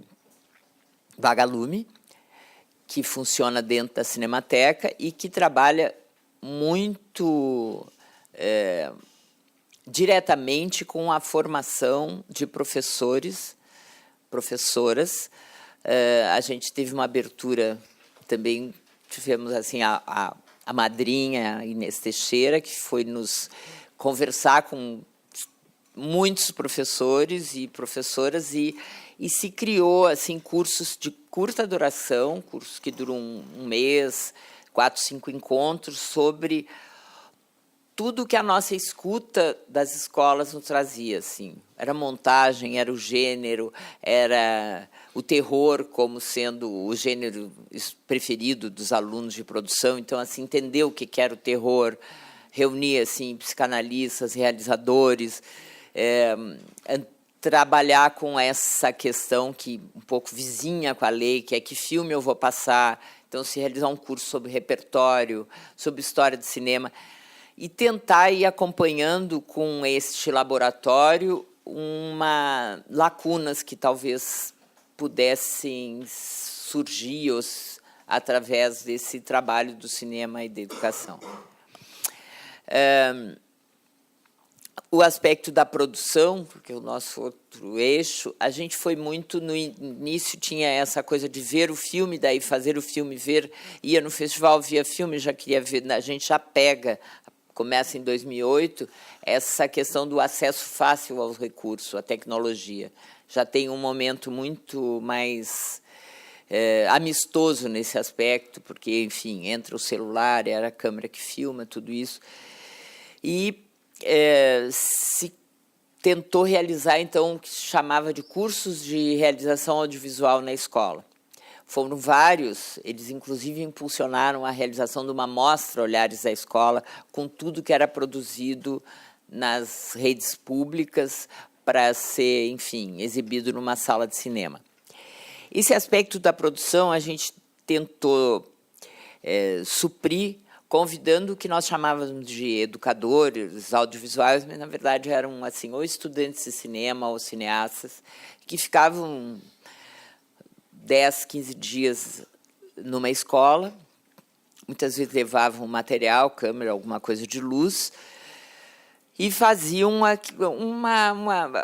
Vagalume, que funciona dentro da Cinemateca e que trabalha muito diretamente com a formação de professores, professoras. A gente teve uma abertura, também tivemos assim a madrinha Inês Teixeira, que foi nos conversar com muitos professores e professoras, e se criou assim cursos de curta duração, cursos que duram um mês, 4, 5 encontros, sobre tudo que a nossa escuta das escolas nos trazia, assim. Era montagem, era o gênero, era o terror como sendo o gênero preferido dos alunos de produção. Então, assim, entender o que era o terror, reunir assim psicanalistas, realizadores, trabalhar com essa questão que um pouco vizinha com a lei, que é que filme eu vou passar. Então, se realizar um curso sobre repertório, sobre história de cinema, e tentar ir acompanhando com este laboratório lacunas que talvez pudessem surgir através desse trabalho do cinema e da educação. O aspecto da produção, porque é o nosso outro eixo, a gente foi muito, no início tinha essa coisa de ver o filme, daí fazer o filme, ia no festival, via filme, já queria ver, a gente já começa em 2008, essa questão do acesso fácil aos recursos, à tecnologia. Já tem um momento muito mais amistoso nesse aspecto, porque, enfim, entra o celular, era a câmera que filma, tudo isso. E se tentou realizar, então, o que se chamava de cursos de realização audiovisual na escola. Foram vários, eles, inclusive, impulsionaram a realização de uma mostra Olhares da Escola, com tudo que era produzido nas redes públicas para ser, enfim, exibido numa sala de cinema. Esse aspecto da produção a gente tentou suprir, convidando o que nós chamávamos de educadores audiovisuais, mas, na verdade, eram assim, ou estudantes de cinema ou cineastas, que ficavam 10, 15 dias numa escola, muitas vezes levavam material, câmera, alguma coisa de luz, e faziam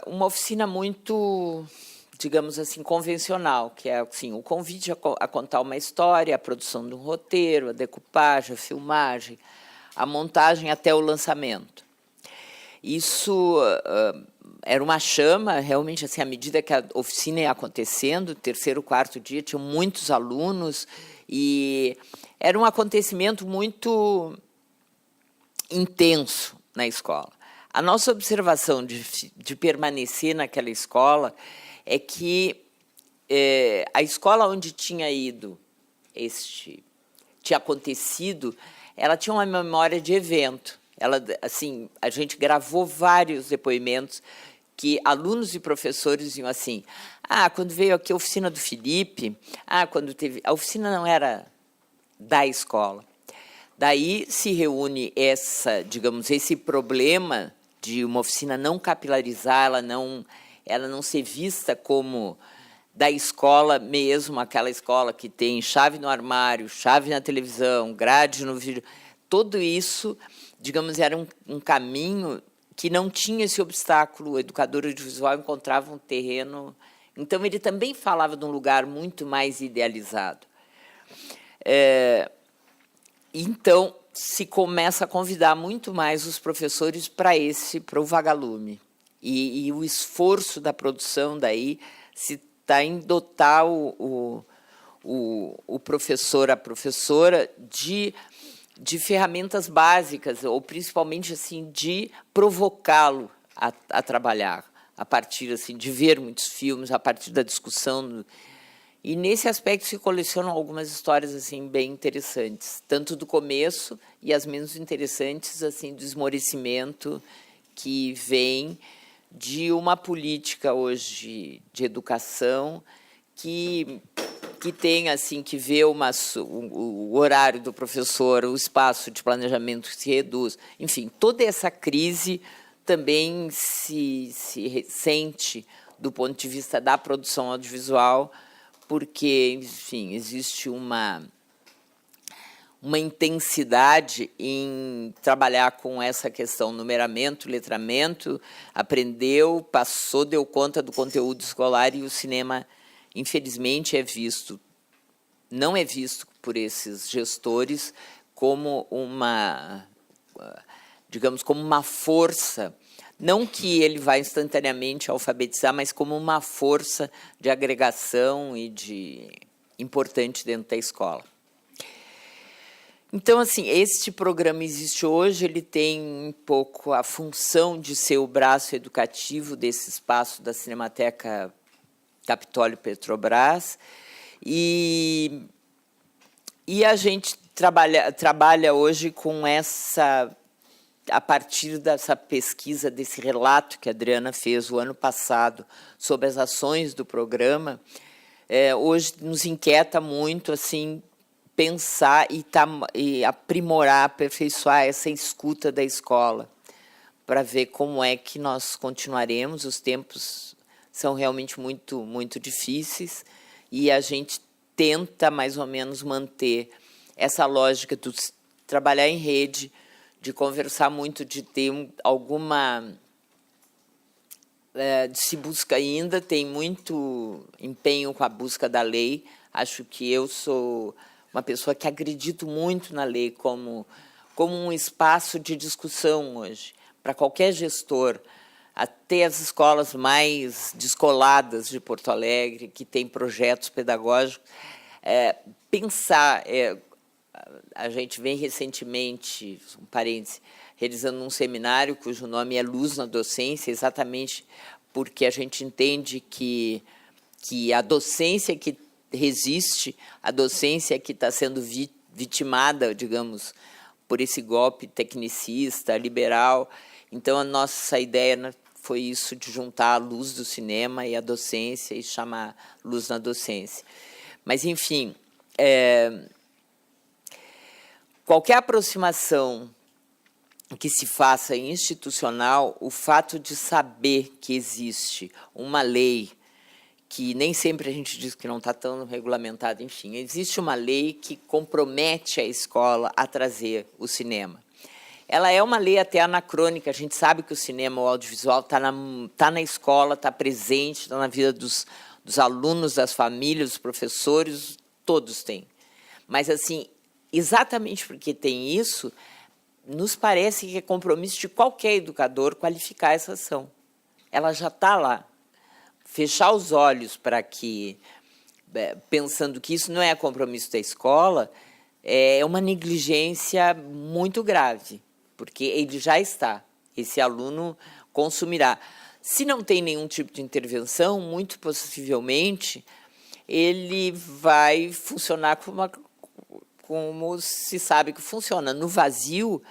uma oficina muito, digamos assim, convencional, que é assim, o convite a contar uma história, a produção de um roteiro, a decupagem, a filmagem, a montagem até o lançamento. Isso era uma chama, realmente, assim, à medida que a oficina ia acontecendo, terceiro, quarto dia, tinham muitos alunos, e era um acontecimento muito intenso na escola. A nossa observação de permanecer naquela escola é que a escola onde tinha acontecido, ela tinha uma memória de evento. Ela, assim, a gente gravou vários depoimentos que alunos e professores iam assim: quando veio aqui a oficina do Felipe, quando teve... A oficina não era da escola. Daí se reúne esse problema de uma oficina não capilarizar, ela não ser vista como da escola mesmo, aquela escola que tem chave no armário, chave na televisão, grade no vídeo. Tudo isso, digamos, era um caminho que não tinha esse obstáculo. O educador audiovisual encontrava um terreno... Então, ele também falava de um lugar muito mais idealizado. Então, se começa a convidar muito mais os professores para o vagalume. E o esforço da produção daí se está em dotar o professor, a professora, de ferramentas básicas, ou principalmente assim, de provocá-lo a trabalhar, a partir assim, de ver muitos filmes, a partir da discussão. E, nesse aspecto, se colecionam algumas histórias assim, bem interessantes, tanto do começo e as menos interessantes, assim, do esmorecimento que vem de uma política hoje de educação que tem assim, que vê o horário do professor, o espaço de planejamento que se reduz. Enfim, toda essa crise também se sente do ponto de vista da produção audiovisual, porque, enfim, existe uma intensidade em trabalhar com essa questão, numeramento, letramento, aprendeu, passou, deu conta do conteúdo escolar, e o cinema, infelizmente, não é visto por esses gestores como digamos, como uma força, não que ele vai instantaneamente alfabetizar, mas como uma força de agregação e importante dentro da escola. Então, assim, este programa existe hoje, ele tem um pouco a função de ser o braço educativo desse espaço da Cinemateca Capitólio Petrobras, e a gente trabalha hoje com essa a partir dessa pesquisa, desse relato que a Adriana fez o ano passado sobre as ações do programa, hoje nos inquieta muito assim pensar e aprimorar, aperfeiçoar essa escuta da escola, para ver como é que nós continuaremos. Os tempos são realmente muito, muito difíceis, e a gente tenta, mais ou menos, manter essa lógica de trabalhar em rede, de conversar muito, de ter alguma... se busca ainda, tem muito empenho com a busca da lei. Acho que eu sou uma pessoa que acredito muito na lei como um espaço de discussão hoje, para qualquer gestor, até as escolas mais descoladas de Porto Alegre, que têm projetos pedagógicos, pensar... a gente vem recentemente, um parêntese, realizando um seminário cujo nome é Luz na Docência, exatamente porque a gente entende que a docência que resiste, a docência que está sendo vitimada, digamos, por esse golpe tecnicista, liberal. Então, a nossa ideia foi isso, de juntar a luz do cinema e a docência e chamar Luz na Docência. Mas, enfim, qualquer aproximação que se faça institucional, o fato de saber que existe uma lei, que nem sempre a gente diz que não está tão regulamentada, enfim, existe uma lei que compromete a escola a trazer o cinema. Ela é uma lei até anacrônica, a gente sabe que o cinema, o audiovisual, está na escola, está presente, está na vida dos alunos, das famílias, dos professores, todos têm. Mas, assim, exatamente porque tem isso, nos parece que é compromisso de qualquer educador qualificar essa ação. Ela já está lá. Fechar os olhos para que, pensando que isso não é compromisso da escola, é uma negligência muito grave, porque ele já está. Esse aluno consumirá. Se não tem nenhum tipo de intervenção, muito possivelmente, ele vai funcionar como se sabe que funciona. No vazio,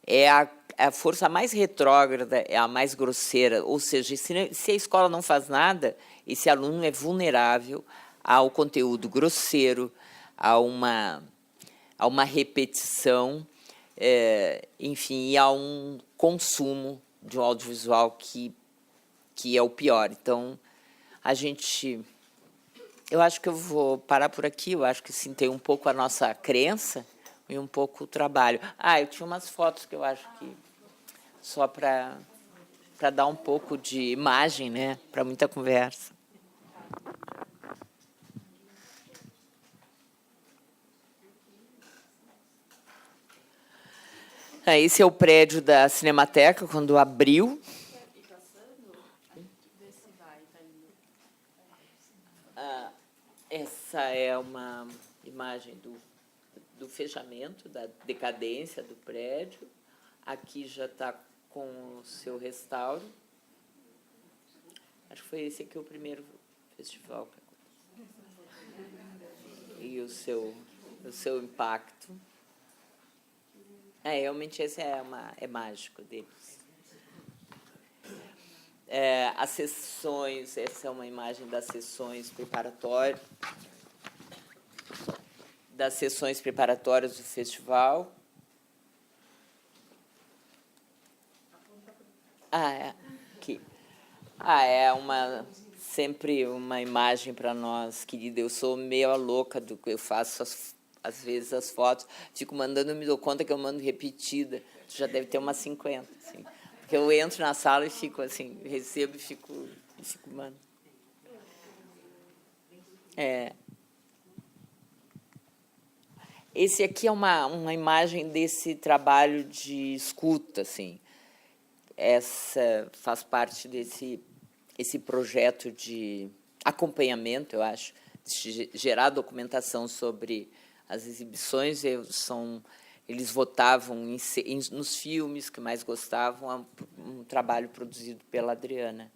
é a força mais retrógrada, é a mais grosseira. Ou seja, se a escola não faz nada, esse aluno é vulnerável ao conteúdo grosseiro, a uma repetição, enfim, e a um consumo de um audiovisual que é o pior. Então, eu acho que eu vou parar por aqui. Eu acho que sim, tem um pouco a nossa crença e um pouco o trabalho. Eu tinha umas fotos que eu acho que só para dar um pouco de imagem, né, para muita conversa. Esse é o prédio da Cinemateca, quando abriu. Essa é uma imagem do fechamento, da decadência do prédio. Aqui já está com o seu restauro. Acho que foi esse aqui o primeiro festival. E o seu impacto. Realmente esse é mágico deles. As sessões, essa é uma imagem das sessões preparatórias. Do festival. Aqui. É sempre uma imagem para nós, querida. Eu sou meio a louca do que eu faço, às vezes, as fotos. Fico mandando, me dou conta que eu mando repetida. Já deve ter umas 50, assim. Porque eu entro na sala e fico assim, recebo e fico mano. Esse aqui é uma imagem desse trabalho de escuta, assim. Essa faz parte esse projeto de acompanhamento, eu acho, de gerar documentação sobre as exibições. Eles votavam nos filmes que mais gostavam, um trabalho produzido pela Adriana,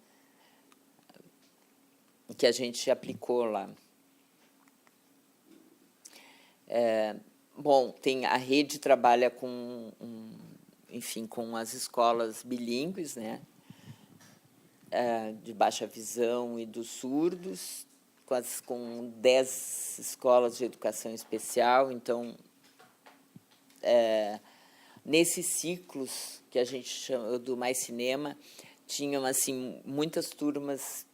que a gente aplicou lá. Bom, a rede trabalha com enfim, com as escolas bilíngues, né, de baixa visão e dos surdos, com 10 escolas de educação especial. Então, nesses ciclos que a gente chama do Mais Cinema, tinham assim muitas turmas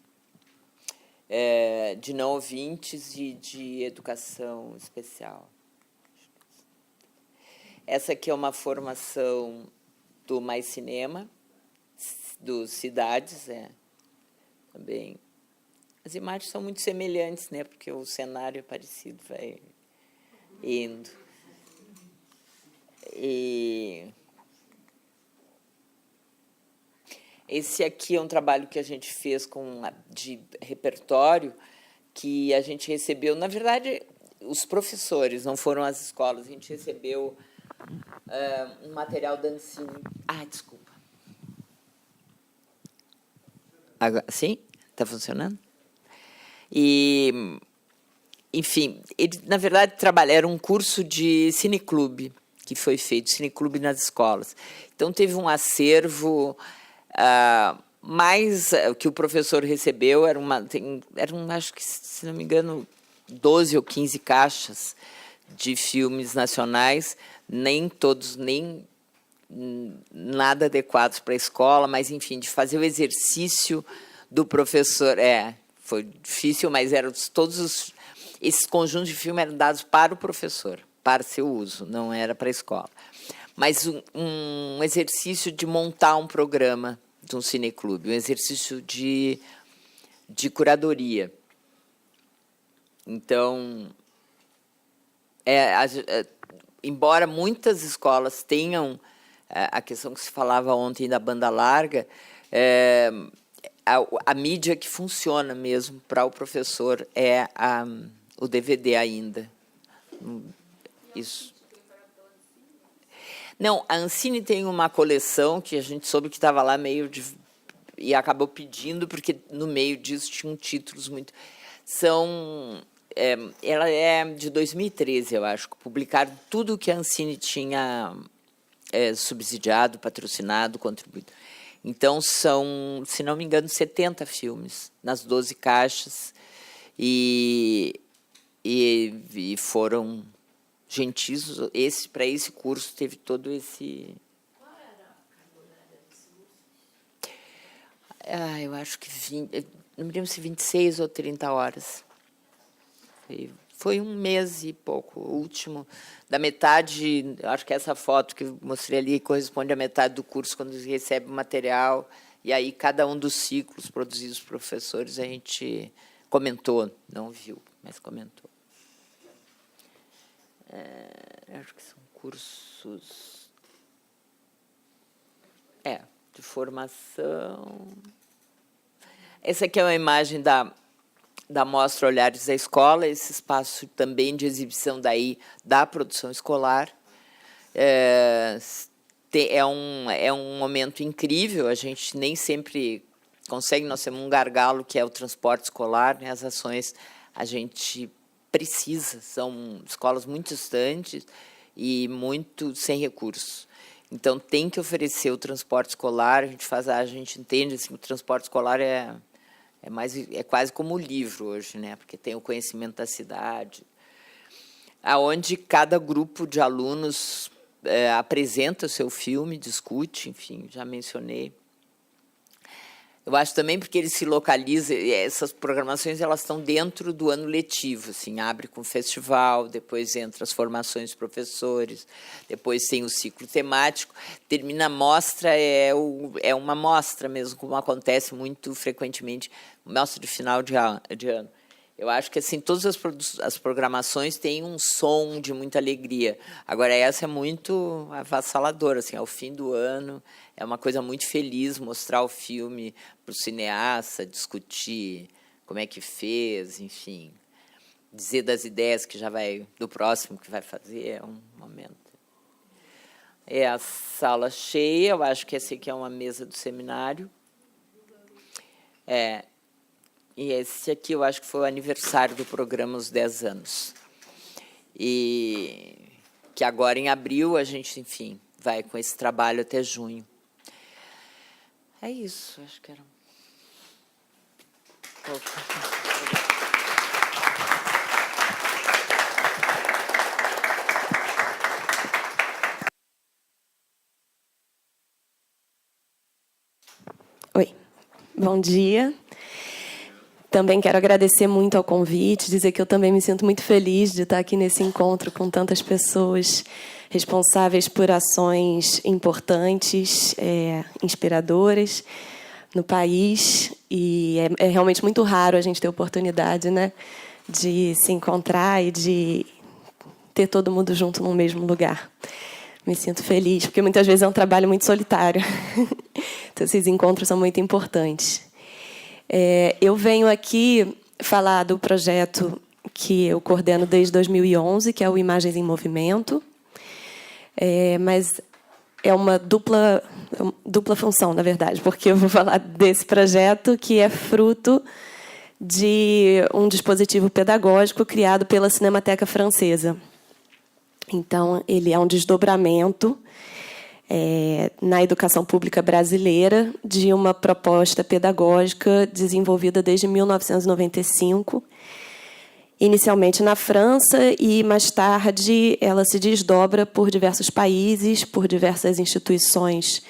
de não ouvintes e de educação especial. Essa aqui é uma formação do Mais Cinema, do Cidades, também. As imagens são muito semelhantes, né? Porque o cenário é parecido, vai indo. E esse aqui é um trabalho que a gente fez de repertório, que a gente recebeu, na verdade, os professores, não foram as escolas, a gente recebeu um material da Ancine. Desculpa. Agora, sim? Está funcionando? E, enfim, eles, na verdade, trabalharam um curso de cineclube, que foi feito, cineclube nas escolas. Então, teve um acervo, mais que o professor recebeu, eram, acho que, se não me engano, 12 ou 15 caixas de filmes nacionais, nem todos, nem nada adequados para a escola, mas, enfim, de fazer o exercício do professor. Foi difícil, mas eram esses conjuntos de filmes eram dados para o professor, para seu uso, não era para a escola. Mas um exercício de montar um programa de um cineclube, um exercício de curadoria. Então, embora muitas escolas tenham a questão que se falava ontem da banda larga, a mídia que funciona mesmo para o professor é o DVD ainda. Isso. Não, a Ancine tem uma coleção que a gente soube que estava lá e acabou pedindo, porque no meio disso tinham títulos muito... ela é de 2013, eu acho, que publicaram tudo o que a Ancine tinha subsidiado, patrocinado, contribuído. Então, são, se não me engano, 70 filmes nas 12 caixas e foram gentis. Para esse curso teve todo esse... Qual era a carga horária desse curso? Eu acho que não me lembro se 26 ou 30 horas. Foi um mês e pouco, o último. Da metade, acho que essa foto que eu mostrei ali corresponde à metade do curso, quando recebe o material. E aí, cada um dos ciclos produzidos por professores, a gente comentou, não viu, mas comentou. Acho que são cursos de formação. Essa aqui é uma imagem da mostra Olhares da Escola, esse espaço também de exibição da produção escolar. É um momento incrível, a gente nem sempre consegue, nós temos um gargalo que é o transporte escolar, né? As ações a gente precisa, são escolas muito distantes e muito sem recursos. Então, tem que oferecer o transporte escolar, a gente entende assim, que o transporte escolar é quase como o livro hoje, né? Porque tem o conhecimento da cidade, aonde cada grupo de alunos apresenta o seu filme, discute, enfim, já mencionei. Eu acho também porque ele se localiza, essas programações elas estão dentro do ano letivo, assim, abre com o festival, depois entra as formações de professores, depois tem o ciclo temático, termina a mostra, é uma mostra mesmo, como acontece muito frequentemente, mostra de final de ano. Eu acho que assim todas as programações têm um som de muita alegria. Agora, essa é muito avassaladora, assim, ao fim do ano, é uma coisa muito feliz mostrar o filme para o cineasta, discutir como é que fez, enfim, dizer das ideias que já vai, do próximo que vai fazer, é um momento. É a sala cheia, eu acho que essa aqui é uma mesa do seminário. E esse aqui eu acho que foi o aniversário do programa, os 10 anos. E que agora, em abril, a gente, enfim, vai com esse trabalho até junho. É isso, acho que era. Oi, bom dia. Também quero agradecer muito ao convite, dizer que eu também me sinto muito feliz de estar aqui nesse encontro com tantas pessoas responsáveis por ações importantes, inspiradoras no país. E é realmente muito raro a gente ter oportunidade, né, de se encontrar e de ter todo mundo junto no mesmo lugar. Me sinto feliz, porque muitas vezes é um trabalho muito solitário. Então, esses encontros são muito importantes. Eu venho aqui falar do projeto que eu coordeno desde 2011, que é o Imagens em Movimento. Mas é uma dupla função, na verdade, porque eu vou falar desse projeto que é fruto de um dispositivo pedagógico criado pela Cinemateca Francesa. Então, ele é um desdobramento na educação pública brasileira de uma proposta pedagógica desenvolvida desde 1995, inicialmente na França, e mais tarde ela se desdobra por diversos países, por diversas instituições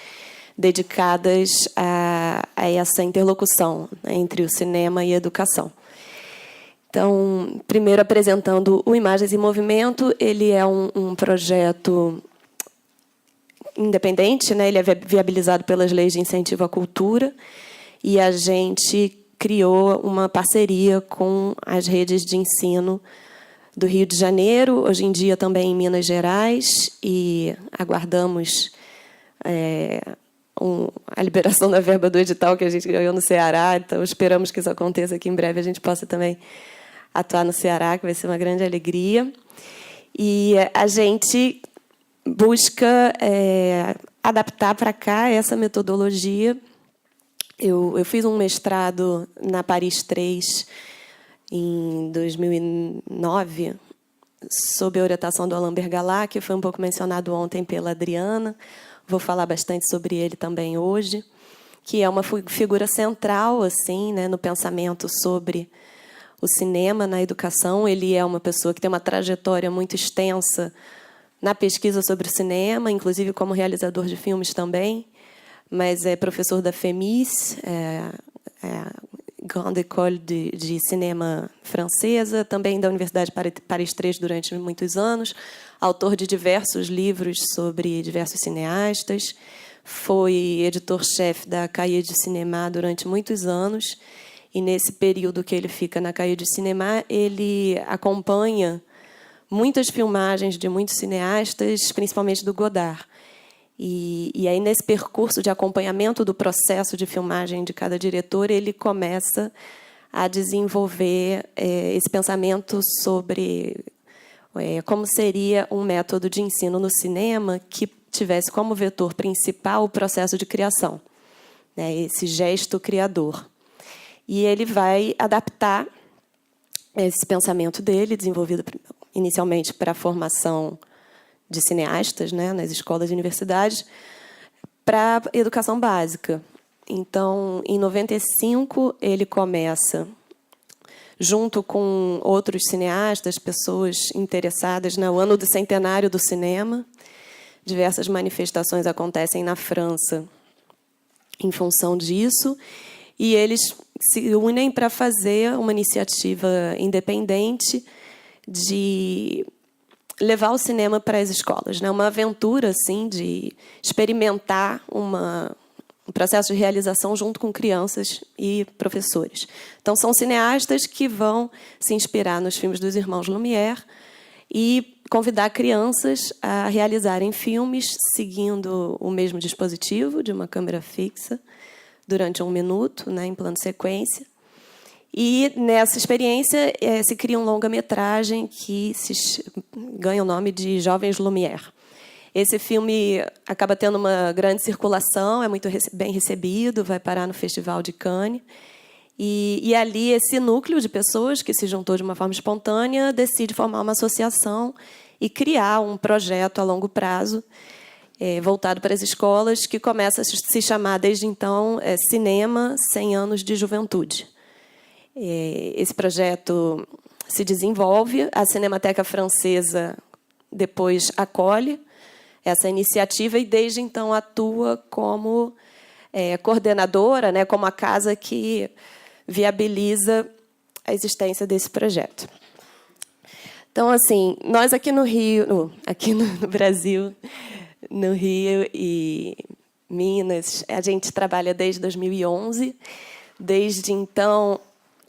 dedicadas a essa interlocução, né, entre o cinema e a educação. Então, primeiro apresentando o Imagens em Movimento, ele é um projeto independente, né? Ele é viabilizado pelas leis de incentivo à cultura, e a gente criou uma parceria com as redes de ensino do Rio de Janeiro, hoje em dia também em Minas Gerais, e aguardamos a liberação da verba do edital que a gente ganhou no Ceará, então esperamos que isso aconteça, que em breve a gente possa também atuar no Ceará, que vai ser uma grande alegria. E a gente busca adaptar para cá essa metodologia. Eu fiz um mestrado na Paris 3 em 2009, sob a orientação do Alain Bergalat, que foi um pouco mencionado ontem pela Adriana. Vou falar bastante sobre ele também hoje, que é uma figura central, assim, né, no pensamento sobre o cinema na educação. Ele é uma pessoa que tem uma trajetória muito extensa na pesquisa sobre o cinema, inclusive como realizador de filmes também, mas é professor da FEMIS, Grande École de Cinema francesa, também da Universidade Paris 3 durante muitos anos, autor de diversos livros sobre diversos cineastas, foi editor-chefe da Cahiers du Cinéma durante muitos anos, e nesse período que ele fica na Cahiers du Cinéma, ele acompanha muitas filmagens de muitos cineastas, principalmente do Godard. E aí, nesse percurso de acompanhamento do processo de filmagem de cada diretor, ele começa a desenvolver esse pensamento sobre como seria um método de ensino no cinema que tivesse como vetor principal o processo de criação, né, esse gesto criador. E ele vai adaptar esse pensamento dele, desenvolvido inicialmente para a formação de cineastas, né, nas escolas e universidades, para a educação básica. Então, em 95, ele começa, junto com outros cineastas, pessoas interessadas no ano do centenário do cinema. Diversas manifestações acontecem na França em função disso, e eles se unem para fazer uma iniciativa independente de levar o cinema para as escolas, né? Uma aventura assim de experimentar um processo de realização junto com crianças e professores. Então, são cineastas que vão se inspirar nos filmes dos irmãos Lumière e convidar crianças a realizarem filmes seguindo o mesmo dispositivo de uma câmera fixa durante 1 minuto, né, em plano sequência. E, nessa experiência, se cria um longa-metragem que ganha o nome de Jovens Lumière. Esse filme acaba tendo uma grande circulação, é muito bem recebido, vai parar no Festival de Cannes. E ali, esse núcleo de pessoas que se juntou de uma forma espontânea decide formar uma associação e criar um projeto a longo prazo voltado para as escolas, que começa a se chamar, desde então, Cinema 100 anos de Juventude. Esse projeto se desenvolve, a Cinemateca Francesa depois acolhe essa iniciativa e, desde então, atua como coordenadora, né, como a casa que viabiliza a existência desse projeto. Então, assim, nós aqui no Rio, aqui no Brasil, no Rio e Minas, a gente trabalha desde 2011. Desde então,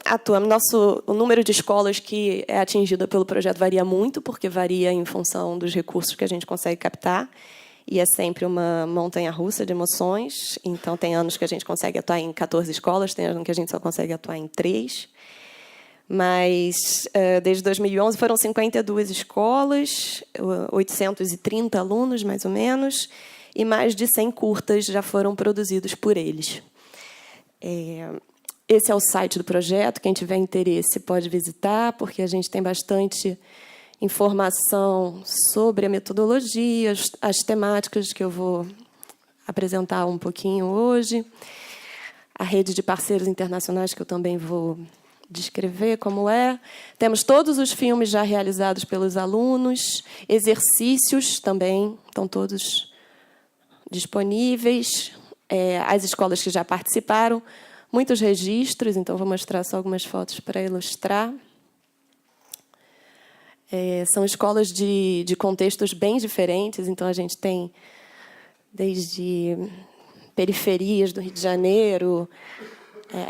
atuamos. O número de escolas que é atingido pelo projeto varia muito, porque varia em função dos recursos que a gente consegue captar. E é sempre uma montanha-russa de emoções. Então, tem anos que a gente consegue atuar em 14 escolas, tem anos que a gente só consegue atuar em 3. Mas, desde 2011, foram 52 escolas, 830 alunos, mais ou menos, e mais de 100 curtas já foram produzidos por eles. Esse é o site do projeto. Quem tiver interesse pode visitar, porque a gente tem bastante informação sobre a metodologia, as temáticas que eu vou apresentar um pouquinho hoje, a rede de parceiros internacionais que eu também vou descrever como é. Temos todos os filmes já realizados pelos alunos, exercícios também estão todos disponíveis, as escolas que já participaram, muitos registros, então vou mostrar só algumas fotos para ilustrar. São escolas de contextos bem diferentes, então a gente tem desde periferias do Rio de Janeiro,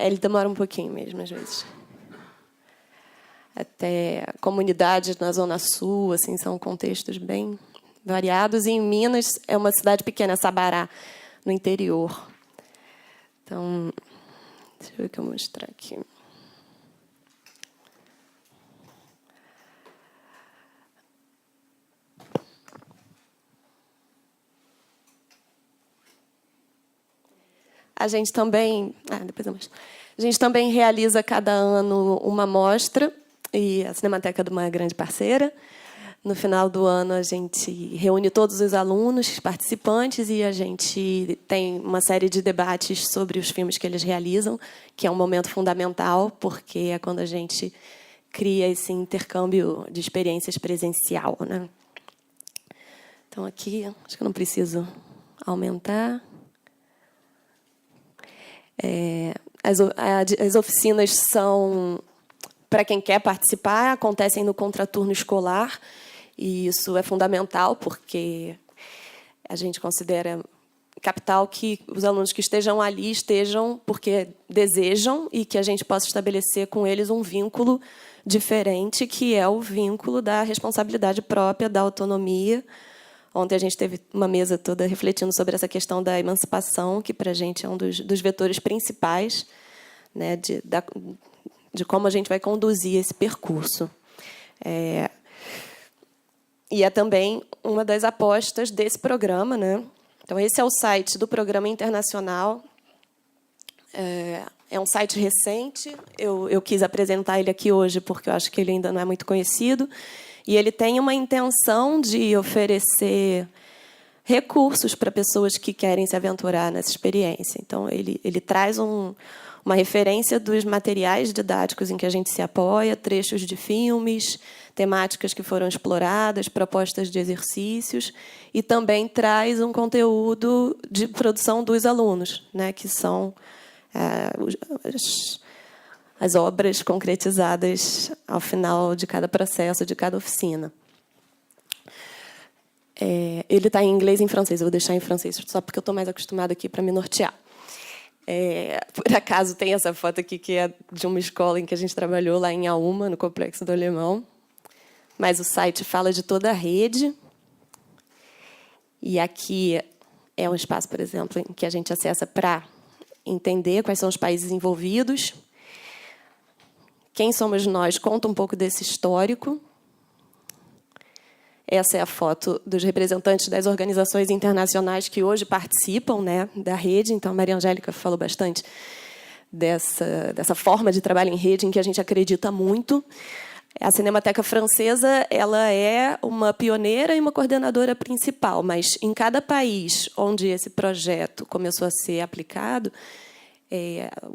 ele demora um pouquinho mesmo, às vezes, até comunidades na Zona Sul, assim, são contextos bem variados. E em Minas é uma cidade pequena, Sabará, no interior. Então, deixa eu ver o que eu vou mostrar aqui. A gente também, depois eu mostro. A gente também realiza cada ano uma mostra, e a Cinemateca é uma grande parceira. No final do ano, a gente reúne todos os alunos participantes e a gente tem uma série de debates sobre os filmes que eles realizam, que é um momento fundamental, porque é quando a gente cria esse intercâmbio de experiências presencial, né? Então, aqui, acho que eu não preciso aumentar. As oficinas são, para quem quer participar, acontecem no contraturno escolar, e isso é fundamental, porque a gente considera capital que os alunos que estejam ali estejam porque desejam e que a gente possa estabelecer com eles um vínculo diferente, que é o vínculo da responsabilidade própria, da autonomia. Ontem a gente teve uma mesa toda refletindo sobre essa questão da emancipação, que para a gente é um dos vetores principais, né, de como a gente vai conduzir esse percurso. E é também uma das apostas desse programa, né? Então, esse é o site do Programa Internacional. É um site recente. Eu quis apresentar ele aqui hoje porque eu acho que ele ainda não é muito conhecido. E ele tem uma intenção de oferecer recursos para pessoas que querem se aventurar nessa experiência. Então, ele traz uma referência dos materiais didáticos em que a gente se apoia, trechos de filmes, temáticas que foram exploradas, propostas de exercícios, e também traz um conteúdo de produção dos alunos, né, que são as obras concretizadas ao final de cada processo, de cada oficina. Ele está em inglês e em francês. Eu vou deixar em francês, só porque eu estou mais acostumada aqui para me nortear. Por acaso, tem essa foto aqui, que é de uma escola em que a gente trabalhou, lá em Auma, no Complexo do Alemão. Mas o site fala de toda a rede. E aqui é um espaço, por exemplo, em que a gente acessa para entender quais são os países envolvidos. Quem somos nós conta um pouco desse histórico. Essa é a foto dos representantes das organizações internacionais que hoje participam, né, da rede. Então, a Maria Angélica falou bastante dessa forma de trabalho em rede, em que a gente acredita muito. A Cinemateca Francesa ela é uma pioneira e uma coordenadora principal, mas em cada país onde esse projeto começou a ser aplicado,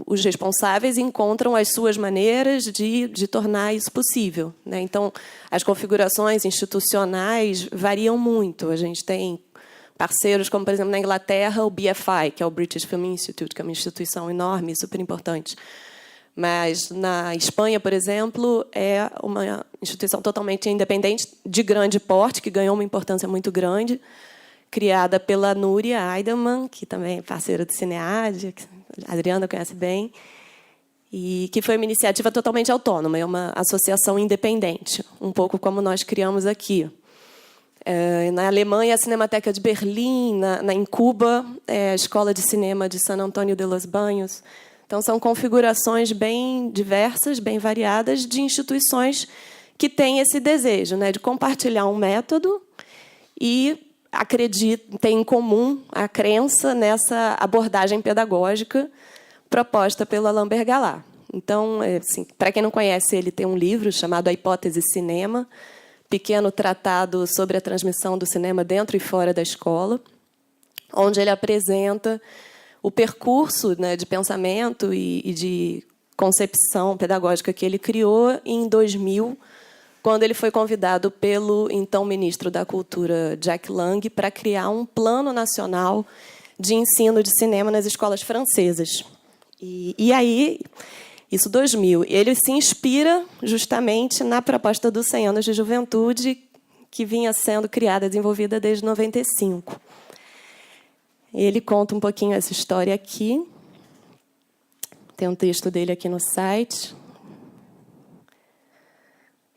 os responsáveis encontram as suas maneiras de tornar isso possível, né? Então, as configurações institucionais variam muito. A gente tem parceiros como, por exemplo, na Inglaterra, o BFI, que é o British Film Institute, que é uma instituição enorme e super importante. Mas, na Espanha, por exemplo, é uma instituição totalmente independente, de grande porte, que ganhou uma importância muito grande, criada pela Núria Eidelman, que também é parceira do Cinead, que a Adriana conhece bem, e que foi uma iniciativa totalmente autônoma, é uma associação independente, um pouco como nós criamos aqui. Na Alemanha, a Cinemateca de Berlim, em Cuba, a Escola de Cinema de San Antonio de los Baños. Então, são configurações bem diversas, bem variadas, de instituições que têm esse desejo, né, de compartilhar um método e tem em comum a crença nessa abordagem pedagógica proposta pelo Alain Bergalat. Então, assim, para quem não conhece, ele tem um livro chamado A Hipótese Cinema, pequeno tratado sobre a transmissão do cinema dentro e fora da escola, onde ele apresenta o percurso, né, de pensamento e de concepção pedagógica que ele criou em 2000, quando ele foi convidado pelo então ministro da Cultura, Jack Lang, para criar um plano nacional de ensino de cinema nas escolas francesas. E aí, isso 2000, ele se inspira justamente na proposta dos 100 anos de juventude, que vinha sendo criada e desenvolvida desde 95. Ele conta um pouquinho essa história aqui. Tem um texto dele aqui no site.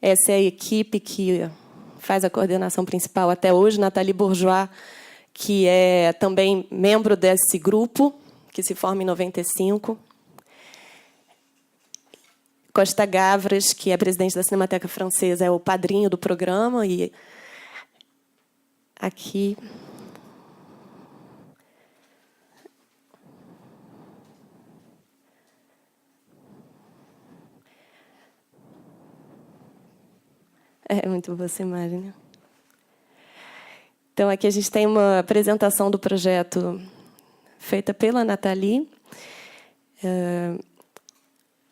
Essa é a equipe que faz a coordenação principal até hoje, Nathalie Bourgeois, que é também membro desse grupo, que se forma em 95. Costa Gavras, que é presidente da Cinemateca Francesa, é o padrinho do programa. E aqui... É muito boa essa imagem, né? Então, aqui a gente tem uma apresentação do projeto feita pela Nathalie,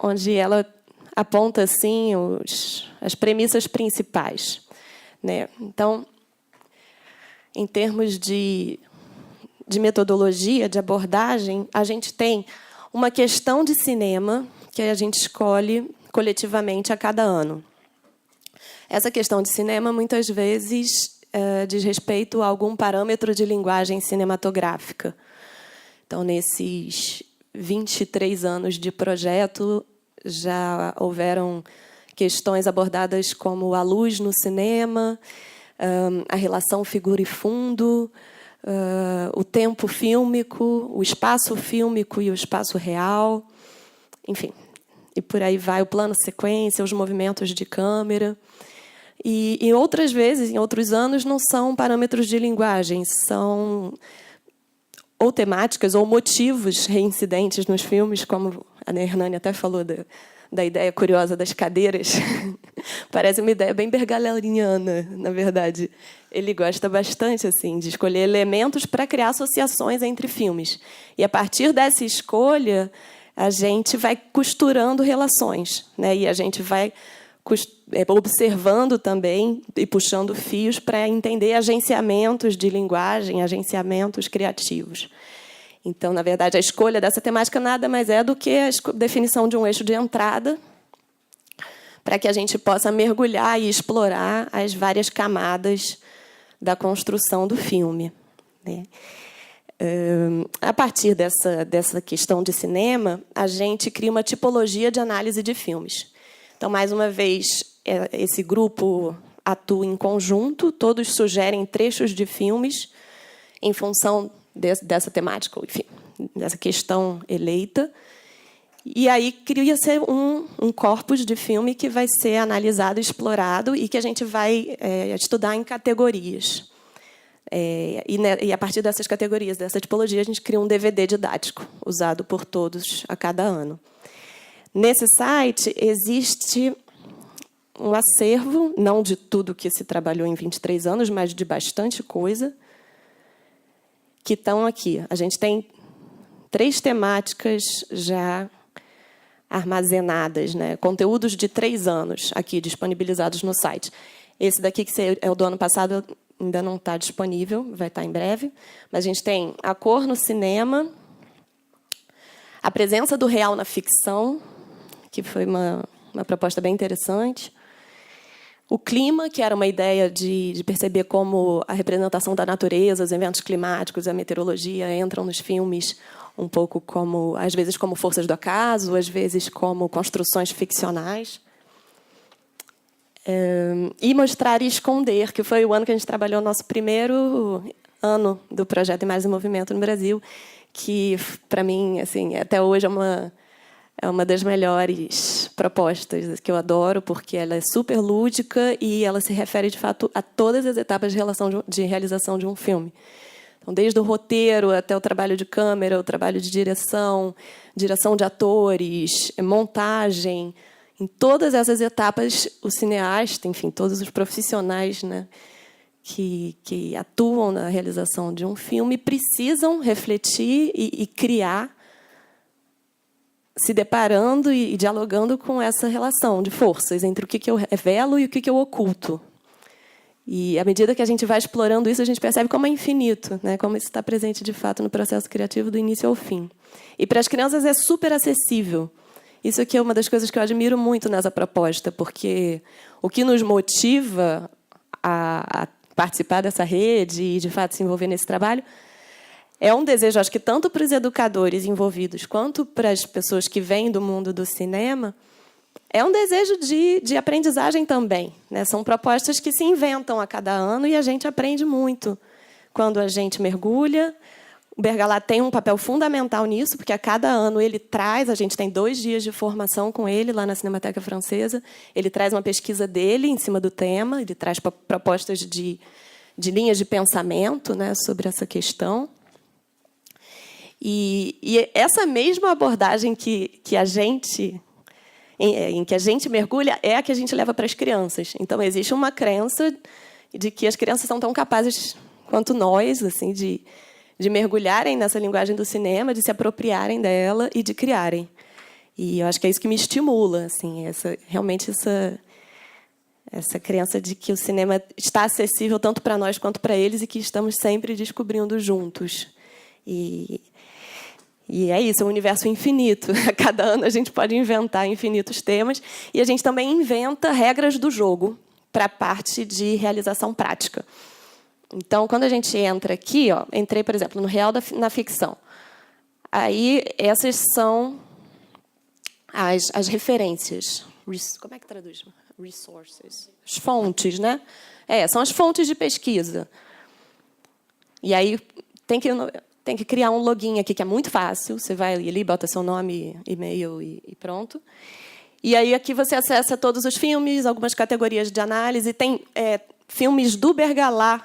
onde ela aponta assim, as premissas principais, né? Então, em termos de metodologia, de abordagem, a gente tem uma questão de cinema que a gente escolhe coletivamente a cada ano. Essa questão de cinema, muitas vezes, diz respeito a algum parâmetro de linguagem cinematográfica. Então, nesses 23 anos de projeto, já houveram questões abordadas como a luz no cinema, a relação figura e fundo, o tempo fílmico, o espaço fílmico e o espaço real, enfim. E por aí vai o plano sequência, os movimentos de câmera. E outras vezes, em outros anos, não são parâmetros de linguagem, são ou temáticas ou motivos reincidentes nos filmes, como a Hernani até falou da ideia curiosa das cadeiras. Parece uma ideia bem bergaliniana, na verdade. Ele gosta bastante assim, de escolher elementos para criar associações entre filmes. E, a partir dessa escolha, a gente vai costurando relações, né? E a gente vai observando também e puxando fios para entender agenciamentos de linguagem, agenciamentos criativos. Então, na verdade, a escolha dessa temática nada mais é do que a definição de um eixo de entrada para que a gente possa mergulhar e explorar as várias camadas da construção do filme, né? A partir dessa questão de cinema, a gente cria uma tipologia de análise de filmes. Então, mais uma vez, esse grupo atua em conjunto, todos sugerem trechos de filmes em função dessa temática, enfim, dessa questão eleita. E aí cria-se um corpus de filme que vai ser analisado, explorado e que a gente vai estudar em categorias. E a partir dessas categorias, dessa tipologia, a gente cria um DVD didático, usado por todos a cada ano. Nesse site existe um acervo, não de tudo que se trabalhou em 23 anos, mas de bastante coisa, que estão aqui. A gente tem 3 temáticas já armazenadas, né? Conteúdos de 3 anos aqui disponibilizados no site. Esse daqui, que é o do ano passado, ainda não está disponível, vai estar em breve. Mas a gente tem a cor no cinema, a presença do real na ficção, que foi uma proposta bem interessante. O clima, que era uma ideia de perceber como a representação da natureza, os eventos climáticos, a meteorologia entram nos filmes um pouco como, às vezes, como forças do acaso, às vezes como construções ficcionais. E mostrar e esconder, que foi o ano que a gente trabalhou, nosso primeiro ano do projeto Imagens em Movimento no Brasil, que, para mim, assim, até hoje é uma das melhores propostas, que eu adoro, porque ela é super lúdica e ela se refere, de fato, a todas as etapas de realização de um filme. Então, desde o roteiro até o trabalho de câmera, o trabalho de direção de atores, montagem. Em todas essas etapas, o cineasta, enfim, todos os profissionais, né, que atuam na realização de um filme precisam refletir e criar, se deparando e dialogando com essa relação de forças entre o que eu revelo e o que eu oculto. E, à medida que a gente vai explorando isso, a gente percebe como é infinito, né? Como isso está presente, de fato, no processo criativo do início ao fim. E, para as crianças, é super acessível. Isso aqui é uma das coisas que eu admiro muito nessa proposta, porque o que nos motiva a participar dessa rede e, de fato, se envolver nesse trabalho é um desejo, acho que tanto para os educadores envolvidos quanto para as pessoas que vêm do mundo do cinema, é um desejo de aprendizagem também, né? São propostas que se inventam a cada ano e a gente aprende muito quando a gente mergulha. O Bergalat tem um papel fundamental nisso, porque a cada ano ele traz, a gente tem 2 dias de formação com ele lá na Cinemateca Francesa, ele traz uma pesquisa dele em cima do tema, ele traz propostas de linhas de pensamento, né, sobre essa questão. E essa mesma abordagem que a gente... em que a gente mergulha, é a que a gente leva para as crianças. Então, existe uma crença de que as crianças são tão capazes quanto nós, assim, de mergulharem nessa linguagem do cinema, de se apropriarem dela e de criarem. E eu acho que é isso que me estimula, assim, realmente essa crença de que o cinema está acessível tanto para nós quanto para eles e que estamos sempre descobrindo juntos. E é isso, é um universo infinito. A cada ano a gente pode inventar infinitos temas e a gente também inventa regras do jogo para a parte de realização prática. Então, quando a gente entra aqui, ó, entrei, por exemplo, no real na ficção. Aí, essas são as referências. Como é que traduz? Resources. As fontes, né? São as fontes de pesquisa. E aí, tem que criar um login aqui, que é muito fácil. Você vai ali, bota seu nome, e-mail e pronto. E aí, aqui você acessa todos os filmes, algumas categorias de análise. Tem filmes do Bergalat,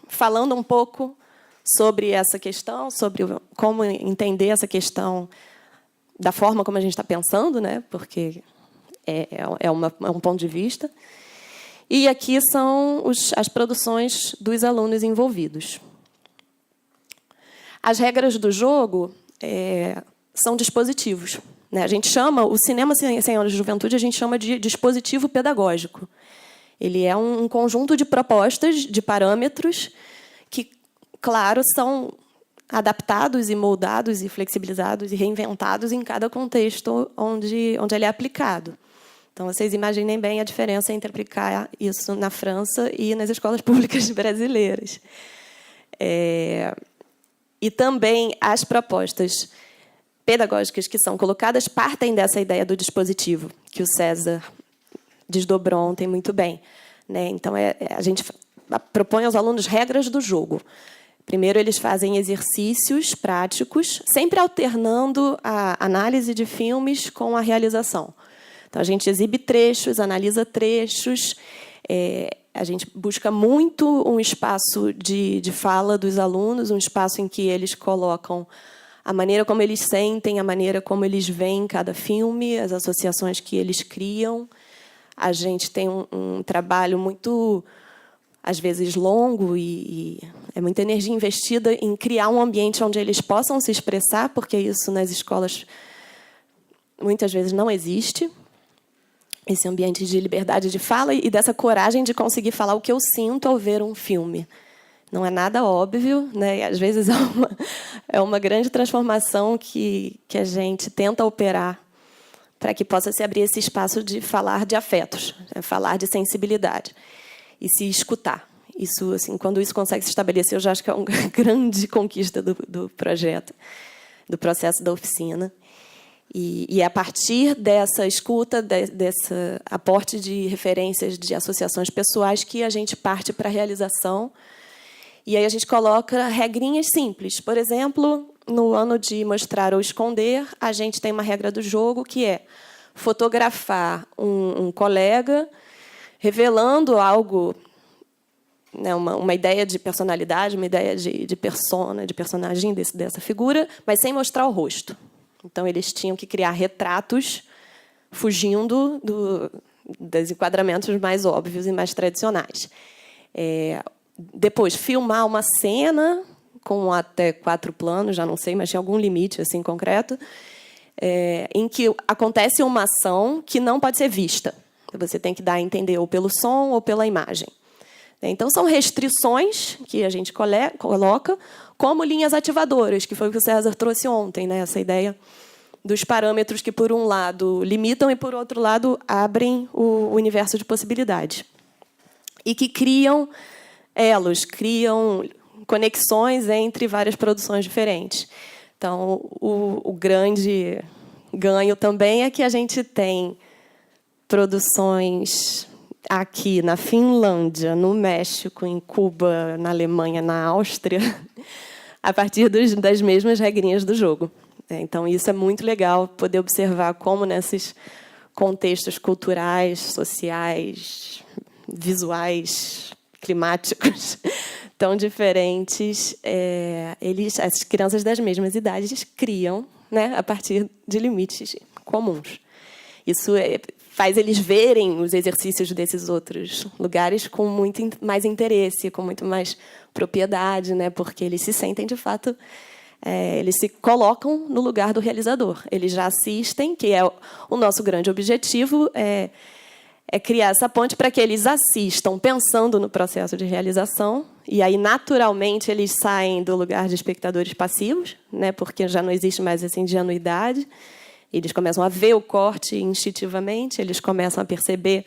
falando um pouco sobre essa questão, sobre como entender essa questão da forma como a gente está pensando, né? Porque é um ponto de vista. E aqui são as produções dos alunos envolvidos. As regras do jogo são dispositivos, né? A gente chama, o cinema 100 anos de juventude, a gente chama de dispositivo pedagógico. Ele é um conjunto de propostas, de parâmetros, que, claro, são adaptados e moldados e flexibilizados e reinventados em cada contexto onde ele é aplicado. Então, vocês imaginem bem a diferença entre aplicar isso na França e nas escolas públicas brasileiras. E também as propostas pedagógicas que são colocadas partem dessa ideia do dispositivo, que o César desdobrou ontem muito bem, né? Então, a gente propõe aos alunos regras do jogo. Primeiro, eles fazem exercícios práticos, sempre alternando a análise de filmes com a realização. Então, a gente exibe trechos, analisa trechos, a gente busca muito um espaço de fala dos alunos, um espaço em que eles colocam a maneira como eles sentem, a maneira como eles veem cada filme, as associações que eles criam, a gente tem um trabalho muito, às vezes, longo e é muita energia investida em criar um ambiente onde eles possam se expressar, porque isso nas escolas muitas vezes não existe, esse ambiente de liberdade de fala e dessa coragem de conseguir falar o que eu sinto ao ver um filme. Não é nada óbvio, né? E às vezes é uma grande transformação que a gente tenta operar para que possa se abrir esse espaço de falar de afetos, né? Falar de sensibilidade e se escutar. Isso, assim, quando isso consegue se estabelecer, eu já acho que é uma grande conquista do projeto, do processo da oficina. E é a partir dessa escuta, desse aporte de referências de associações pessoais que a gente parte para a realização. E aí a gente coloca regrinhas simples. Por exemplo, no ano de mostrar ou esconder, a gente tem uma regra do jogo que é fotografar um colega revelando algo, né, uma ideia de personalidade, uma ideia de persona, de personagem dessa figura, mas sem mostrar o rosto. Então, eles tinham que criar retratos fugindo dos enquadramentos mais óbvios e mais tradicionais. Depois, filmar uma cena com até 4 planos, já não sei, mas tinha algum limite assim concreto, em que acontece uma ação que não pode ser vista. Você tem que dar a entender ou pelo som ou pela imagem. Então, são restrições que a gente coloca como linhas ativadoras, que foi o que o César trouxe ontem, né? Essa ideia dos parâmetros que, por um lado, limitam e, por outro lado, abrem o universo de possibilidades. E que criam elos, criam conexões entre várias produções diferentes. Então, o grande ganho também é que a gente tem produções aqui na Finlândia, no México, em Cuba, na Alemanha, na Áustria, a partir das mesmas regrinhas do jogo. Então, isso é muito legal, poder observar como, nesses contextos culturais, sociais, visuais, climáticos, tão diferentes, as crianças das mesmas idades criam, né, a partir de limites comuns. Isso faz eles verem os exercícios desses outros lugares com muito mais interesse, com muito mais propriedade, né? Porque eles se sentem, de fato, eles se colocam no lugar do realizador. Eles já assistem, que é o nosso grande objetivo, é criar essa ponte para que eles assistam pensando no processo de realização, e aí, naturalmente, eles saem do lugar de espectadores passivos, né? Porque já não existe mais essa ingenuidade. Eles começam a ver o corte instintivamente, eles começam a perceber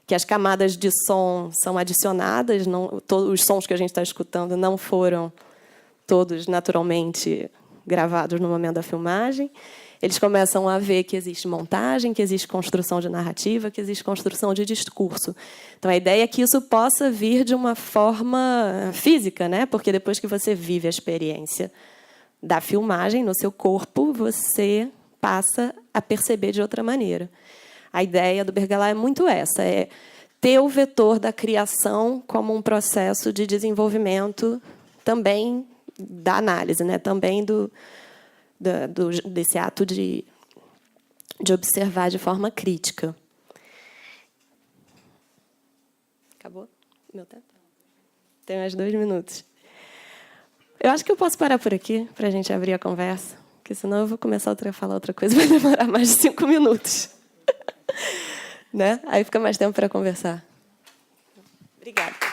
que as camadas de som são adicionadas, todos os sons que a gente está escutando não foram todos naturalmente gravados no momento da filmagem. Eles começam a ver que existe montagem, que existe construção de narrativa, que existe construção de discurso. Então, a ideia é que isso possa vir de uma forma física, né? Porque depois que você vive a experiência da filmagem no seu corpo, você passa a perceber de outra maneira. A ideia do Bergalá é muito essa, é ter o vetor da criação como um processo de desenvolvimento também da análise, né? Também desse ato de observar de forma crítica. Acabou meu tempo? Tem mais 2 minutos. Eu acho que eu posso parar por aqui para a gente abrir a conversa, porque senão eu vou começar a falar outra coisa, vai demorar mais de 5 minutos. Né? Aí fica mais tempo para conversar. Obrigada.